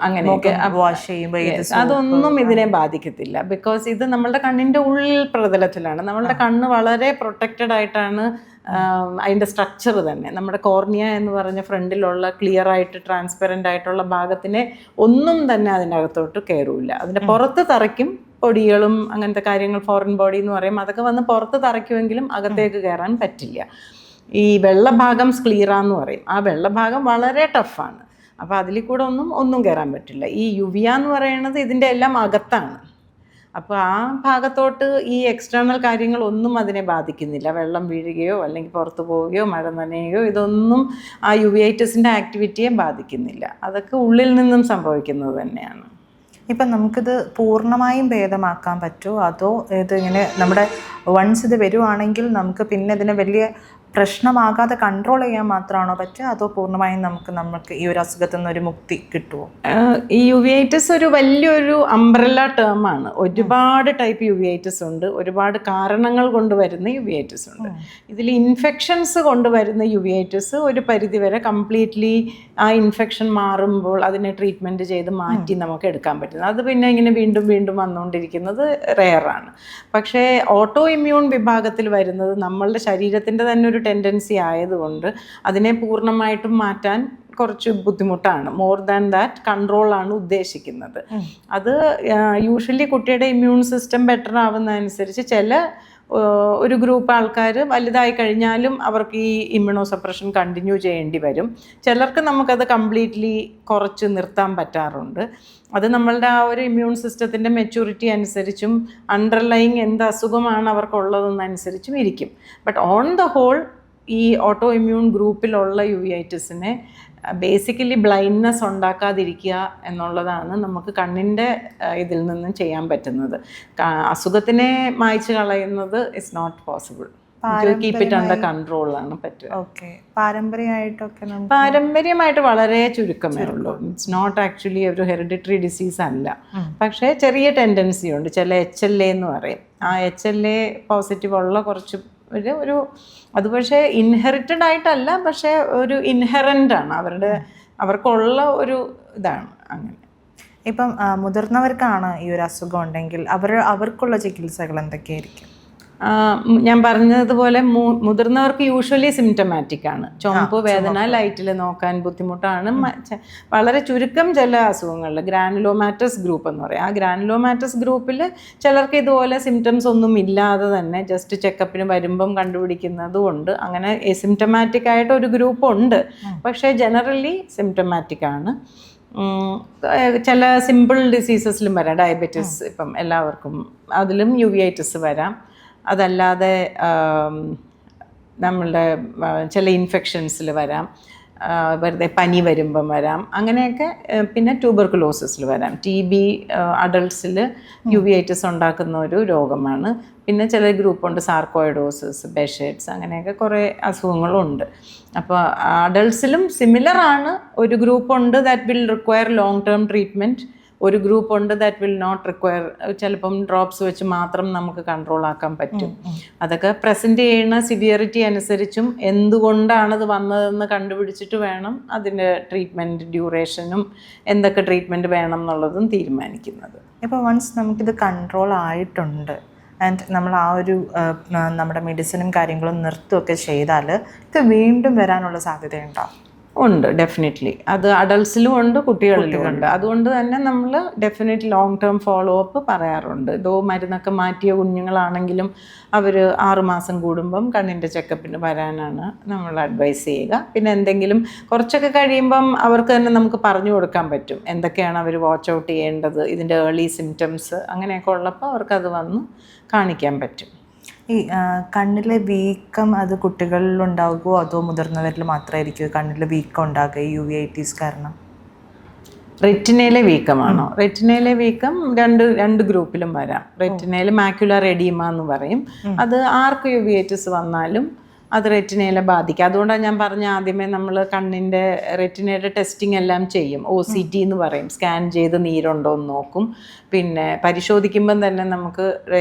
അങ്ങനെയൊക്കെ വാഷ് ചെയ്യുമ്പോൾ അതൊന്നും ഇതിനെ ബാധിക്കത്തില്ല. ബിക്കോസ് ഇത് നമ്മളുടെ കണ്ണിൻ്റെ ഉള്ളിൽ പ്രതലത്തിലാണ്. നമ്മളുടെ കണ്ണ് വളരെ പ്രൊട്ടക്റ്റഡ് ആയിട്ടാണ്. അതിൻ്റെ സ്ട്രക്ചർ തന്നെ, നമ്മുടെ കോർണിയ എന്ന് പറഞ്ഞ ഫ്രണ്ടിലുള്ള ക്ലിയർ ആയിട്ട് ട്രാൻസ്പെറൻ്റ് ആയിട്ടുള്ള ഭാഗത്തിനെ ഒന്നും തന്നെ അതിൻ്റെ അകത്തോട്ട് കയറില്ല. അതിൻ്റെ പുറത്ത് തറയ്ക്കും പൊടികളും അങ്ങനത്തെ കാര്യങ്ങൾ, ഫോറിൻ ബോഡി എന്ന് പറയും, അതൊക്കെ വന്ന് പുറത്ത് തറയ്ക്കുമെങ്കിലും അകത്തേക്ക് കയറാൻ പറ്റില്ല. ഈ വെള്ളഭാഗം സ്ക്ലീറ എന്ന് പറയും, ആ വെള്ളഭാഗം വളരെ ടഫാണ്. അപ്പോൾ അതിൽ കൂടെ ഒന്നും കയറാൻ പറ്റില്ല. ഈ യുവിയ എന്ന് പറയുന്നത് ഇതിൻ്റെ എല്ലാം അകത്താണ്. അപ്പോൾ ആ ഭാഗത്തോട്ട് ഈ എക്സ്റ്റേണൽ കാര്യങ്ങളൊന്നും അതിനെ ബാധിക്കുന്നില്ല. വെള്ളം വീഴുകയോ അല്ലെങ്കിൽ പുറത്ത് പോവുകയോ മഴ നനയുകയോ ഇതൊന്നും ആ യുവിഐറ്റിസിൻ്റെ ആക്ടിവിറ്റിയെ ബാധിക്കുന്നില്ല. അതൊക്കെ ഉള്ളിൽ നിന്നും സംഭവിക്കുന്നത് തന്നെയാണ്. ഇപ്പം നമുക്കിത് പൂർണ്ണമായും ഭേദമാക്കാൻ പറ്റുമോ, അതോ ഇതിങ്ങനെ നമ്മുടെ വൺസ് ഇത് വരുവാണെങ്കിൽ നമുക്ക് പിന്നെ ഇതിനെ വലിയ പ്രശ്നമാകാതെ കൺട്രോൾ ചെയ്യാൻ മാത്രമാണോ പറ്റുക, അതോ പൂർണ്ണമായും നമുക്ക് ഈ ഒരു അസുഖത്തിൽ നിന്ന് ഒരു മുക്തി കിട്ടുമോ? ഈ യുവിഐറ്റിസ് ഒരു വലിയൊരു അംബ്രല്ല ടേമാണ്. ഒരുപാട് ടൈപ്പ് യുവിഐറ്റിസ് ഉണ്ട്, ഒരുപാട് കാരണങ്ങൾ കൊണ്ടുവരുന്ന യുവിഐറ്റിസ് ഉണ്ട്. ഇതിൽ ഇൻഫെക്ഷൻസ് കൊണ്ടുവരുന്ന യുവിഐറ്റിസ് ഒരു പരിധിവരെ കംപ്ലീറ്റ്ലി ആ ഇൻഫെക്ഷൻ മാറുമ്പോൾ അതിനെ ട്രീറ്റ്മെൻറ്റ് ചെയ്ത് മാറ്റി നമുക്ക് എടുക്കാൻ പറ്റുന്നത്. അത് പിന്നെ ഇങ്ങനെ വീണ്ടും വീണ്ടും വന്നുകൊണ്ടിരിക്കുന്നത് റെയറാണ്. പക്ഷേ ഓട്ടോ ഇമ്മ്യൂൺ വിഭാഗത്തിൽ വരുന്നത് നമ്മളുടെ ശരീരത്തിൻ്റെ തന്നെ ഒരു ടെൻഡൻസി ആയതുകൊണ്ട് അതിനെ പൂർണ്ണമായിട്ടും മാറ്റാൻ കുറച്ച് ബുദ്ധിമുട്ടാണ്. മോർ ദാൻ ദാറ്റ് കൺട്രോളാണ് ഉദ്ദേശിക്കുന്നത്. അത് യൂഷ്വലി കുട്ടിയുടെ ഇമ്മ്യൂൺ സിസ്റ്റം ബെറ്റർ ആവുന്നതനുസരിച്ച് ഒരു ഗ്രൂപ്പ് ആൾക്കാർ വലുതായി കഴിഞ്ഞാലും അവർക്ക് ഈ ഇമ്മ്യൂണോ സപ്രഷൻ കണ്ടിന്യൂ ചെയ്യേണ്ടി വരും. ചിലർക്ക് നമുക്കത് കംപ്ലീറ്റ്ലി കുറച്ച് നിർത്താൻ പറ്റാറുണ്ട്. അത് നമ്മളുടെ ആ ഒരു ഇമ്മ്യൂൺ സിസ്റ്റത്തിൻ്റെ മെച്യൂരിറ്റി അനുസരിച്ചും അണ്ടർലൈങ് എന്ത് അസുഖമാണ് അവർക്കുള്ളതെന്നനുസരിച്ചും ഇരിക്കും. ബട്ട് ഓൺ ദ ഹോൾ ഈ ഓട്ടോ ഇമ്മ്യൂൺ ഗ്രൂപ്പിലുള്ള യുവിഐറ്റിസിനെ ബേസിക്കലി ബ്ലൈൻഡ്നെസ് ഉണ്ടാക്കാതിരിക്കുക എന്നുള്ളതാണ് നമുക്ക് കണ്ണിൻ്റെ ഇതിൽ നിന്നും ചെയ്യാൻ പറ്റുന്നത്. അസുഖത്തിനെ മായ്ച്ചു കളയുന്നത് is not possible. Keep it under കൺട്രോളാണ് പറ്റുക. ഓക്കെ, പാരമ്പര്യമായിട്ടൊക്കെ പാരമ്പര്യമായിട്ട് വളരെ ചുരുക്കമേ ഉള്ളൂ. ഇറ്റ്സ് നോട്ട് ആക്ച്വലി ഒരു ഹെറിഡിറ്ററി ഡിസീസ് അല്ല. പക്ഷേ ചെറിയ ടെൻഡൻസി ഉണ്ട്. ചില HLA എന്ന് പറയും, ആ HLA പോസിറ്റീവ് ഉള്ള കുറച്ച് ഒരു അത് പക്ഷേ ഇൻഹെറിറ്റഡ് ആയിട്ടല്ല, പക്ഷേ ഒരു ഇൻഹെറൻ്റ് ആണ്, അവർക്കുള്ള ഒരു ഇതാണ്. അങ്ങനെ ഇപ്പം മുതിർന്നവർക്കാണ് ഈ ഒരു അസുഖം ഉണ്ടെങ്കിൽ അവർക്കുള്ള ചികിത്സകൾ എന്തൊക്കെയായിരിക്കും? ഞാൻ പറഞ്ഞതുപോലെ മുതിർന്നവർക്ക് യൂഷ്വലി സിംറ്റമാറ്റിക് ആണ്. ചുമപ്പ്, വേദന, ലൈറ്റിൽ നോക്കാൻ ബുദ്ധിമുട്ടാണ്. വളരെ ചുരുക്കം ചില അസുഖങ്ങളിൽ ഗ്രാനുലോമാറ്റസ് ഗ്രൂപ്പ് എന്ന് പറയും. ആ ഗ്രാനുലോമാറ്റസ് ഗ്രൂപ്പിൽ ചിലർക്ക് ഇതുപോലെ സിംറ്റംസ് ഒന്നും ഇല്ലാതെ തന്നെ ജസ്റ്റ് ചെക്കപ്പിന് വരുമ്പം കണ്ടുപിടിക്കുന്നതും ഉണ്ട്. അങ്ങനെ സിംറ്റമാറ്റിക് ആയിട്ട് ഒരു ഗ്രൂപ്പ് ഉണ്ട്. പക്ഷേ ജനറലി സിംറ്റമാറ്റിക് ആണ്. ചില സിമ്പിൾ ഡിസീസസിലും വരാം. ഡയബറ്റീസ് ഇപ്പം എല്ലാവർക്കും, അതിലും യുവിഐറ്റിസ് വരാം. അതല്ലാതെ നമ്മളുടെ ചില ഇൻഫെക്ഷൻസിൽ വരാം, വെറുതെ പനി വരുമ്പം വരാം, അങ്ങനെയൊക്കെ. പിന്നെ ട്യൂബർക്കുലോസിസിൽ വരാം. TB അഡൾട്ട്സിൽ യുവിഐറ്റിസ് ഉണ്ടാക്കുന്ന ഒരു രോഗമാണ്. പിന്നെ ചില ഗ്രൂപ്പുണ്ട്, സാർക്കോയിഡോസിസ്, ബെഷേഡ്സ്, അങ്ങനെയൊക്കെ കുറേ അസുഖങ്ങളുണ്ട്. അപ്പോൾ അഡൾട്ട്സിലും സിമിലർ ആണ്. ഒരു ഗ്രൂപ്പുണ്ട് that will require long term treatment, ഒരു ഗ്രൂപ്പ് ഉണ്ട് ദാറ്റ് വിൽ നോട്ട് റിക്വയർ. ചിലപ്പം ഡ്രോപ്സ് വെച്ച് മാത്രം നമുക്ക് കൺട്രോൾ ആക്കാൻ പറ്റും. അതൊക്കെ പ്രസൻറ്റ് ചെയ്യുന്ന സിവിയറിറ്റി അനുസരിച്ചും എന്തുകൊണ്ടാണത് വന്നതെന്ന് കണ്ടുപിടിച്ചിട്ട് വേണം അതിൻ്റെ ട്രീറ്റ്മെൻറ്റ് ഡ്യൂറേഷനും എന്തൊക്കെ ട്രീറ്റ്മെൻറ്റ് വേണം എന്നുള്ളതും തീരുമാനിക്കുന്നത്. ഇപ്പോൾ വൺസ് നമുക്കിത് കൺട്രോൾ ആയിട്ടുണ്ട് ആൻഡ് നമ്മൾ ആ ഒരു നമ്മുടെ മെഡിസിനും കാര്യങ്ങളും നിർത്തുകയൊക്കെ ചെയ്താൽ ഇത് വീണ്ടും വരാനുള്ള സാധ്യതയുണ്ടോ? ഉണ്ട് ഡെഫിനറ്റ്ലി. അത് അഡൾട്ട്സിലും ഉണ്ട്, കുട്ടികളിലും ഉണ്ട്. അതുകൊണ്ട് തന്നെ നമ്മൾ definite long term follow up പറയാറുണ്ട്. ഇതോ മരുന്നൊക്കെ മാറ്റിയ കുഞ്ഞുങ്ങളാണെങ്കിലും അവർ 6 മാസം കൂടുമ്പം കണ്ണിൻ്റെ ചെക്കപ്പിന് വരാനാണ് നമ്മൾ അഡ്വൈസ് ചെയ്യുക. പിന്നെ എന്തെങ്കിലും കുറച്ചൊക്കെ കഴിയുമ്പം അവർക്ക് തന്നെ നമുക്ക് പറഞ്ഞു കൊടുക്കാൻ പറ്റും എന്തൊക്കെയാണ് അവർ വാച്ച് ഔട്ട് ചെയ്യേണ്ടത്, ഇതിൻ്റെ ഏർലി സിംറ്റംസ് അങ്ങനെയൊക്കെ ഉള്ളപ്പോൾ അവർക്കത് വന്ന് കാണിക്കാൻ പറ്റും. ഈ കണ്ണിലെ വീക്കം അത് കുട്ടികളിൽ ഉണ്ടാകുമോ അതോ മുതിർന്നവരിൽ മാത്രമായിരിക്കുമോ കണ്ണിലെ വീക്കം ഉണ്ടാകുക UV-ITS കാരണം? റെറ്റിനയിലെ വീക്കമാണോ? റെറ്റിനയിലെ വീക്കം രണ്ട് ഗ്രൂപ്പിലും വരാം. റെറ്റിനയിൽ മാക്യുലർ എഡീമ എന്ന് പറയും. അത് ആർക്ക് UV-ITS വന്നാലും അത് റെറ്റിനയിലെ ബാധിക്കും. അതുകൊണ്ടാണ് ഞാൻ പറഞ്ഞ ആദ്യമേ നമ്മൾ കണ്ണിൻ്റെ റെറ്റിനയുടെ ടെസ്റ്റിംഗ് എല്ലാം ചെയ്യും. OCT എന്ന് പറയും, സ്കാൻ ചെയ്ത് നീരുണ്ടോ എന്ന് നോക്കും. പിന്നെ പരിശോധിക്കുമ്പം തന്നെ നമുക്ക്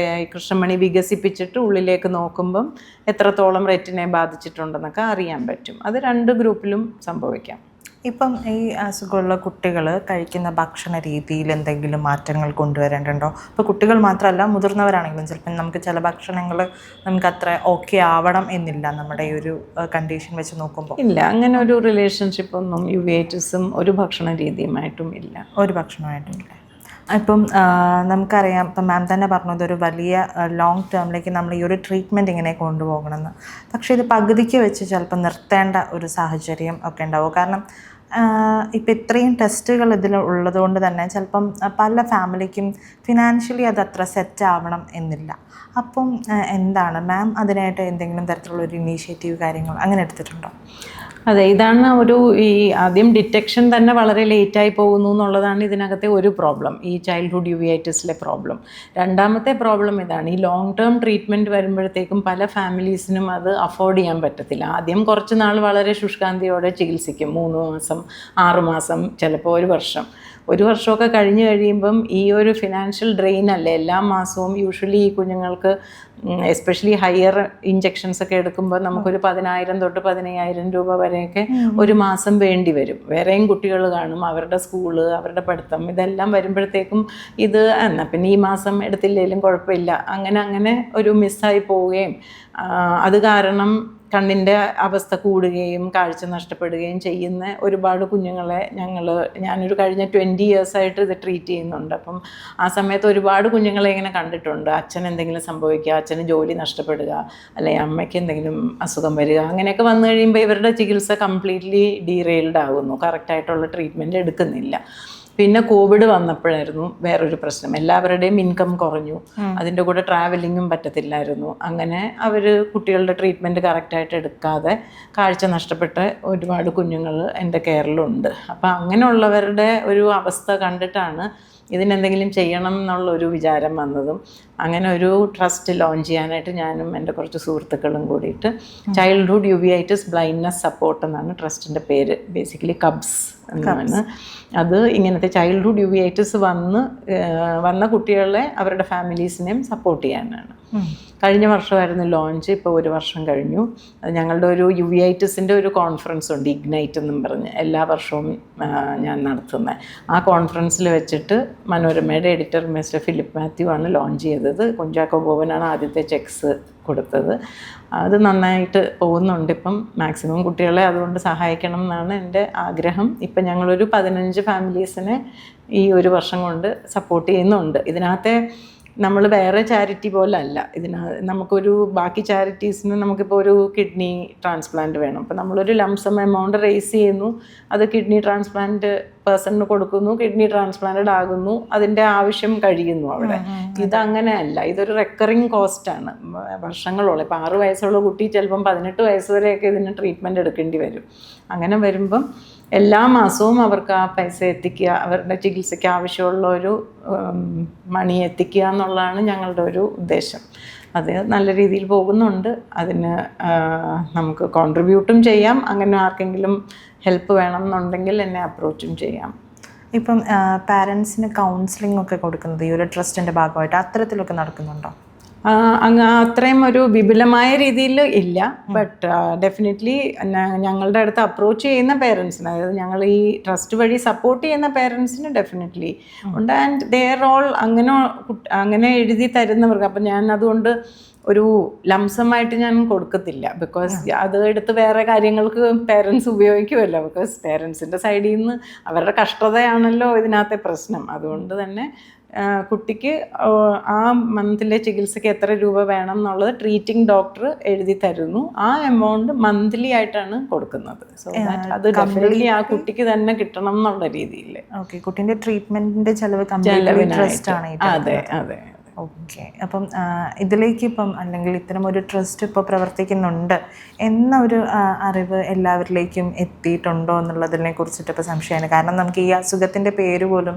കൃഷ്ണമണി വികസിപ്പിച്ചിട്ട് ഉള്ളിലേക്ക് നോക്കുമ്പം എത്രത്തോളം റെറ്റിനയെ ബാധിച്ചിട്ടുണ്ടെന്നൊക്കെ അറിയാൻ പറ്റും. അത് 2 ഗ്രൂപ്പിലും സംഭവിക്കാം. ഇപ്പം ഈ അസുഖമുള്ള കുട്ടികൾ കഴിക്കുന്ന ഭക്ഷണ രീതിയിൽ എന്തെങ്കിലും മാറ്റങ്ങൾ കൊണ്ടുവരേണ്ടതുണ്ടോ? ഇപ്പോൾ കുട്ടികൾ മാത്രമല്ല, മുതിർന്നവരാണെങ്കിലും ചിലപ്പം നമുക്ക് ചില ഭക്ഷണങ്ങൾ നമുക്ക് അത്ര ഓക്കെ ആവണം എന്നില്ല നമ്മുടെ ഈ ഒരു കണ്ടീഷൻ വെച്ച് നോക്കുമ്പോൾ. ഇല്ല, അങ്ങനെ ഒരു റിലേഷൻഷിപ്പ് ഒന്നും UV-ITSും ഒരു ഭക്ഷണ രീതിയുമായിട്ടും ഇല്ല. ഒരു ഭക്ഷണമായിട്ടും ഇല്ല. ഇപ്പം നമുക്കറിയാം, ഇപ്പം മാം തന്നെ പറഞ്ഞത് ഒരു വലിയ ലോങ് ടേമിലേക്ക് നമ്മൾ ഈ ഒരു ട്രീറ്റ്മെൻറ്റ് ഇങ്ങനെ കൊണ്ടുപോകണമെന്ന്. പക്ഷേ ഇത് പകുതിക്ക് വെച്ച് ചിലപ്പോൾ നിർത്തേണ്ട ഒരു സാഹചര്യം ഒക്കെ ഉണ്ടാവും. കാരണം ഇപ്പം ഇത്രയും ടെസ്റ്റുകൾ ഇതിൽ ഉള്ളതുകൊണ്ട് തന്നെ ചിലപ്പം പല ഫാമിലിക്കും ഫിനാൻഷ്യലി അത് അത്ര സെറ്റ് ആവണം എന്നില്ല. അപ്പം എന്താണ് മാം അതിനായിട്ട് എന്തെങ്കിലും തരത്തിലുള്ള ഒരു ഇനീഷ്യേറ്റീവ് കാര്യങ്ങൾ അങ്ങനെ എടുത്തിട്ടുണ്ടോ? അതെ, ഇതാണ് ഈ ആദ്യം ഡിറ്റക്ഷൻ തന്നെ വളരെ ലേറ്റായി പോകുന്നു എന്നുള്ളതാണ് ഇതിനകത്തെ ഒരു പ്രോബ്ലം, ഈ ചൈൽഡ്ഹുഡ് UV-ITSലെ പ്രോബ്ലം. രണ്ടാമത്തെ പ്രോബ്ലം ഇതാണ്, ഈ ലോങ് ടേം ട്രീറ്റ്മെൻറ്റ് വരുമ്പോഴത്തേക്കും പല ഫാമിലീസിനും അത് അഫോർഡ് ചെയ്യാൻ പറ്റത്തില്ല. ആദ്യം കുറച്ച് നാൾ വളരെ ശുഷ്കാന്തിയോടെ ചികിത്സിക്കും, 3 മാസം 6 മാസം ചിലപ്പോൾ 1 വർഷം. 1 വർഷമൊക്കെ കഴിഞ്ഞ് കഴിയുമ്പം ഈ ഒരു ഫിനാൻഷ്യൽ ഡ്രെയിൻ അല്ലേ എല്ലാ മാസവും. യൂഷ്വലി ഈ കുഞ്ഞുങ്ങൾക്ക് എസ്പെഷ്യലി ഹയർ ഇഞ്ചെക്ഷൻസ് ഒക്കെ എടുക്കുമ്പോൾ നമുക്കൊരു 10,000 തൊട്ട് 15,000 രൂപ വരെയൊക്കെ ഒരു മാസം വേണ്ടി വരും. വേറെയും കുട്ടികൾ കാണും, അവരുടെ സ്കൂള്, അവരുടെ പഠിത്തം, ഇതെല്ലാം വരുമ്പോഴത്തേക്കും ഇത് എന്നാൽ പിന്നെ ഈ മാസം എടുത്തില്ലെങ്കിലും കുഴപ്പമില്ല, അങ്ങനെ ഒരു മിസ്സായി പോവുകയും അത് കാരണം കണ്ണിൻ്റെ അവസ്ഥ കൂടുകയും കാഴ്ച നഷ്ടപ്പെടുകയും ചെയ്യുന്ന ഒരുപാട് കുഞ്ഞുങ്ങളെ ഞാനൊരു കഴിഞ്ഞ 20 ഇയേഴ്സായിട്ട് ഇത് ട്രീറ്റ് ചെയ്യുന്നുണ്ട്. അപ്പം ആ സമയത്ത് ഒരുപാട് കുഞ്ഞുങ്ങളെ ഇങ്ങനെ കണ്ടിട്ടുണ്ട്. അച്ഛൻ എന്തെങ്കിലും സംഭവിക്കുക, അച്ഛന് ജോലി നഷ്ടപ്പെടുക, അല്ലെങ്കിൽ അമ്മയ്ക്ക് എന്തെങ്കിലും അസുഖം വരിക, അങ്ങനെയൊക്കെ വന്നു കഴിയുമ്പോൾ ഇവരുടെ ചികിത്സ കംപ്ലീറ്റ്ലി ഡീറെയിൽഡ് ആകുന്നു, കറക്റ്റായിട്ടുള്ള ട്രീറ്റ്മെൻറ്റ് എടുക്കുന്നില്ല. പിന്നെ കോവിഡ് വന്നപ്പോഴായിരുന്നു വേറൊരു പ്രശ്നം, എല്ലാവരുടെയും ഇൻകം കുറഞ്ഞു, അതിൻ്റെ കൂടെ ട്രാവലിങ്ങും പറ്റത്തില്ലായിരുന്നു. അങ്ങനെ അവർ കുട്ടികളുടെ ട്രീറ്റ്മെൻറ്റ് കറക്റ്റായിട്ട് എടുക്കാതെ കാഴ്ച നഷ്ടപ്പെട്ട ഒരുപാട് കുഞ്ഞുങ്ങൾ എൻ്റെ കെയറിലുണ്ട്. അപ്പോൾ അങ്ങനെയുള്ളവരുടെ ഒരു അവസ്ഥ കണ്ടിട്ടാണ് ഇതിനെന്തെങ്കിലും ചെയ്യണം എന്നുള്ളൊരു വിചാരം വന്നതും അങ്ങനെ ഒരു ട്രസ്റ്റ് ലോഞ്ച് ചെയ്യാനായിട്ട് ഞാനും എൻ്റെ കുറച്ച് സുഹൃത്തുക്കളും കൂടിയിട്ട് ചൈൽഡ്ഹുഡ് UV-ITS ബ്ലൈൻഡ്നെസ് സപ്പോർട്ട് എന്നാണ് ട്രസ്റ്റിൻ്റെ പേര്, ബേസിക്കലി കബ്സ് എന്നാണ്. അത് ഇങ്ങനത്തെ ചൈൽഡ്ഹുഡ് UV-ITS വന്ന കുട്ടികളെ അവരുടെ ഫാമിലീസിനെയും സപ്പോർട്ട് ചെയ്യാനാണ്. കഴിഞ്ഞ വർഷമായിരുന്നു ലോഞ്ച്, ഇപ്പോൾ 1 വർഷം കഴിഞ്ഞു. അത് ഞങ്ങളുടെ ഒരു UV-ITSൻ്റെ ഒരു കോൺഫറൻസ് ഉണ്ട്, ഇഗ്നൈറ്റ് എന്നും പറഞ്ഞ്, എല്ലാ വർഷവും ഞാൻ നടത്തുന്നത്. ആ കോൺഫറൻസിൽ വെച്ചിട്ട് മനോരമയുടെ എഡിറ്റർ മിസ്റ്റർ ഫിലിപ്പ് മാത്യു ആണ് ലോഞ്ച് ചെയ്തത്. കുഞ്ചാക്കോ ബോബനാണ് ആദ്യത്തെ ചെക്സ് കൊടുത്തത്. അത് നന്നായിട്ട് പോകുന്നുണ്ട്. ഇപ്പം മാക്സിമം കുട്ടികളെ അതുകൊണ്ട് സഹായിക്കണം എന്നാണ് എൻ്റെ ആഗ്രഹം. ഇപ്പം ഞങ്ങളൊരു 15 ഫാമിലീസിനെ ഈ 1 വർഷം കൊണ്ട് സപ്പോർട്ട് ചെയ്യുന്നുണ്ട്. ഇതിനകത്തെ നമ്മൾ വേറെ ചാരിറ്റി പോലെ അല്ല, നമുക്കൊരു ബാക്കി ചാരിറ്റീസിന് നമുക്കിപ്പോൾ ഒരു കിഡ്നി ട്രാൻസ്പ്ലാന്റ് വേണം, അപ്പോൾ നമ്മളൊരു ലംസം എമൗണ്ട് റേസ് ചെയ്യുന്നു, അത് കിഡ്നി ട്രാൻസ്പ്ലാന്റ് പേഴ്സണിന് കൊടുക്കുന്നു, കിഡ്നി ട്രാൻസ്പ്ലാന്റഡ് ആകുന്നു, അതിൻ്റെ ആവശ്യം കഴിയുന്നു അവിടെ. ഇതങ്ങനെയല്ല, ഇതൊരു റെക്കറിങ് കോസ്റ്റാണ്, വർഷങ്ങളോളം. ഇപ്പോൾ 6 വയസ്സുള്ള കുട്ടി ചിലപ്പം 18 വയസ്സ് വരെയൊക്കെ ഇതിന് ട്രീറ്റ്മെൻറ്റ് എടുക്കേണ്ടി വരും. അങ്ങനെ വരുമ്പം എല്ലാ മാസവും അവർക്ക് ആ പൈസ എത്തിക്കുക, അവരുടെ ചികിത്സയ്ക്ക് ആവശ്യമുള്ള ഒരു മണി എത്തിക്കുക എന്നുള്ളതാണ് ഞങ്ങളുടെ ഒരു ഉദ്ദേശം. അത് നല്ല രീതിയിൽ പോകുന്നുണ്ട്. അതിന് നമുക്ക് കോൺട്രിബ്യൂട്ടും ചെയ്യാം. അങ്ങനെ ആർക്കെങ്കിലും ഹെൽപ്പ് വേണമെന്നുണ്ടെങ്കിൽ എന്നെ അപ്രോച്ചും ചെയ്യാം. ഇപ്പം പാരൻസിന് കൗൺസിലിംഗ് ഒക്കെ കൊടുക്കുന്നത് ഈ ഒരു ട്രസ്റ്റിൻ്റെ ഭാഗമായിട്ട് അത്തരത്തിലൊക്കെ നടക്കുന്നുണ്ടോ? അങ്ങ് അത്രയും ഒരു വിപുലമായ രീതിയിൽ ഇല്ല. ബട്ട് ഡെഫിനറ്റ്ലി ഞങ്ങളുടെ അടുത്ത് അപ്രോച്ച് ചെയ്യുന്ന പേരൻസിന്, അതായത് ഞങ്ങൾ ഈ ട്രസ്റ്റ് വഴി സപ്പോർട്ട് ചെയ്യുന്ന പേരൻസിന് ഡെഫിനറ്റ്ലി ഉണ്ട്. ആൻഡ് ദെയർ ഓൾ അങ്ങനെ എഴുതി തരുന്നവർക്ക്. അപ്പം ഞാൻ അതുകൊണ്ട് ഒരു ലംസമായിട്ട് ഞാൻ കൊടുക്കത്തില്ല. ബിക്കോസ് അത് എടുത്ത് വേറെ കാര്യങ്ങൾക്ക് പേരൻസ് ഉപയോഗിക്കുമല്ലോ. ബിക്കോസ് പേരൻസിൻ്റെ സൈഡിൽ നിന്ന് അവരുടെ കഷ്ടതയാണല്ലോ ഇതിനകത്തെ പ്രശ്നം. അതുകൊണ്ട് തന്നെ കുട്ടിക്ക് ആ മന്തിലെ ചികിത്സയ്ക്ക് എത്ര രൂപ വേണം എന്നുള്ളത് ട്രീറ്റിംഗ് ഡോക്ടർ എഴുതി തരുന്നു. ആ എമൗണ്ട് മന്ത്ലി ആയിട്ടാണ് കൊടുക്കുന്നത്. സോ അത് ഡെഫിനറ്റ്ലി ആ കുട്ടിക്ക് തന്നെ കിട്ടണം എന്നുള്ള രീതിയിൽ. ഓക്കെ, കുട്ടീൻ്റെ ട്രീറ്റ്മെൻറ്റിൻ്റെ ചെലവ് ട്രസ്റ്റ് ആണ്. അതെ അതെ. ഓക്കെ, അപ്പം ഇതിലേക്ക് ഇപ്പം അല്ലെങ്കിൽ ഇത്തരം ഒരു ട്രസ്റ്റ് ഇപ്പോൾ പ്രവർത്തിക്കുന്നുണ്ട് എന്ന ഒരു അറിവ് എല്ലാവരിലേക്കും എത്തിയിട്ടുണ്ടോ എന്നുള്ളതിനെ കുറിച്ചിട്ട് ഇപ്പോൾ സംശയമാണ്. കാരണം നമുക്ക് ഈ അസുഖത്തിൻ്റെ പേര് പോലും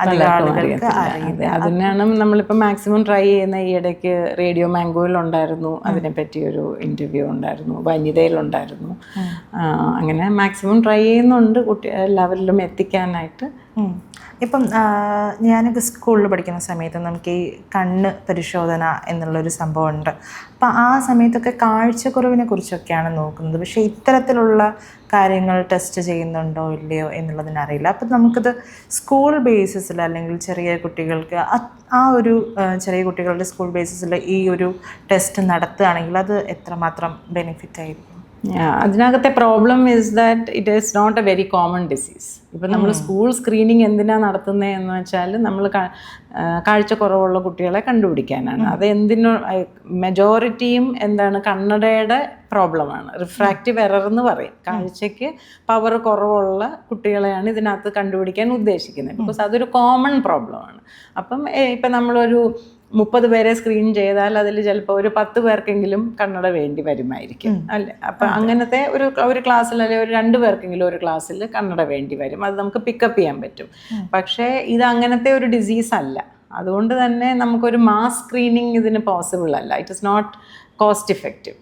അധികം ആളുകൾക്ക് അറിയില്ല. അതിനാണ് നമ്മളിപ്പോൾ മാക്സിമം ട്രൈ ചെയ്യുന്ന. ഈ ഇടയ്ക്ക് റേഡിയോ മാംഗോയിലുണ്ടായിരുന്നു അതിനെപ്പറ്റി ഒരു ഇൻ്റർവ്യൂ ഉണ്ടായിരുന്നു, വനിതയിലുണ്ടായിരുന്നു. അങ്ങനെ മാക്സിമം ട്രൈ ചെയ്യുന്നുണ്ട് എല്ലാവരിലും എത്തിക്കാനായിട്ട്. ഇപ്പം ഞാനൊക്കെ സ്കൂളിൽ പഠിക്കുന്ന സമയത്ത് നമുക്ക് ഈ കണ്ണ് പരിശോധന എന്നുള്ളൊരു സംഭവമുണ്ട്. അപ്പം ആ സമയത്തൊക്കെ കാഴ്ചക്കുറവിനെ കുറിച്ചൊക്കെയാണ് നോക്കുന്നത്. പക്ഷേ ഇത്തരത്തിലുള്ള കാര്യങ്ങൾ ടെസ്റ്റ് ചെയ്യുന്നുണ്ടോ ഇല്ലയോ എന്നുള്ളതിനറിയില്ല. അപ്പം നമുക്കത് സ്കൂൾ ബേസിസിൽ അല്ലെങ്കിൽ ചെറിയ കുട്ടികൾക്ക് ആ ഒരു ചെറിയ കുട്ടികളുടെ സ്കൂൾ ബേസിസിൽ ഈ ഒരു ടെസ്റ്റ് നടത്തുകയാണെങ്കിൽ അത് എത്രമാത്രം ബെനിഫിറ്റ് ആയിരിക്കും? അതിനകത്തെ problem is that it is not a very common disease. ഇപ്പം നമ്മൾ സ്കൂൾ സ്ക്രീനിങ് എന്തിനാണ് നടത്തുന്നത് എന്ന് വെച്ചാൽ നമ്മൾ കാഴ്ചക്കുറവുള്ള കുട്ടികളെ കണ്ടുപിടിക്കാനാണ്. അത് മെജോറിറ്റിയും എന്താണ്, കണ്ണടയുടെ പ്രോബ്ലമാണ്. റിഫ്രാക്റ്റീവ് എറർ എന്ന് പറയും. കാഴ്ചയ്ക്ക് പവർ കുറവുള്ള കുട്ടികളെയാണ് ഇതിനകത്ത് കണ്ടുപിടിക്കാൻ ഉദ്ദേശിക്കുന്നത്. ബിക്കോസ് അതൊരു കോമൺ പ്രോബ്ലമാണ്. അപ്പം ഇപ്പം നമ്മളൊരു 30 പേരെ സ്ക്രീൻ ചെയ്താൽ അതിൽ ചിലപ്പോൾ ഒരു 10 പേർക്കെങ്കിലും കണ്ണട വേണ്ടി വരുമായിരിക്കും അല്ലേ. അപ്പം അങ്ങനത്തെ ഒരു ക്ലാസ്സിൽ അല്ലെങ്കിൽ ഒരു 2 പേർക്കെങ്കിലും ഒരു ക്ലാസ്സിൽ കണ്ണട വേണ്ടി വരും. അത് നമുക്ക് പിക്കപ്പ് ചെയ്യാൻ പറ്റും. പക്ഷേ ഇത് അങ്ങനത്തെ ഒരു ഡിസീസ് അല്ല. അതുകൊണ്ട് തന്നെ നമുക്കൊരു മാസ് സ്ക്രീനിങ് ഇതിന് പോസിബിൾ അല്ല. It is not cost effective.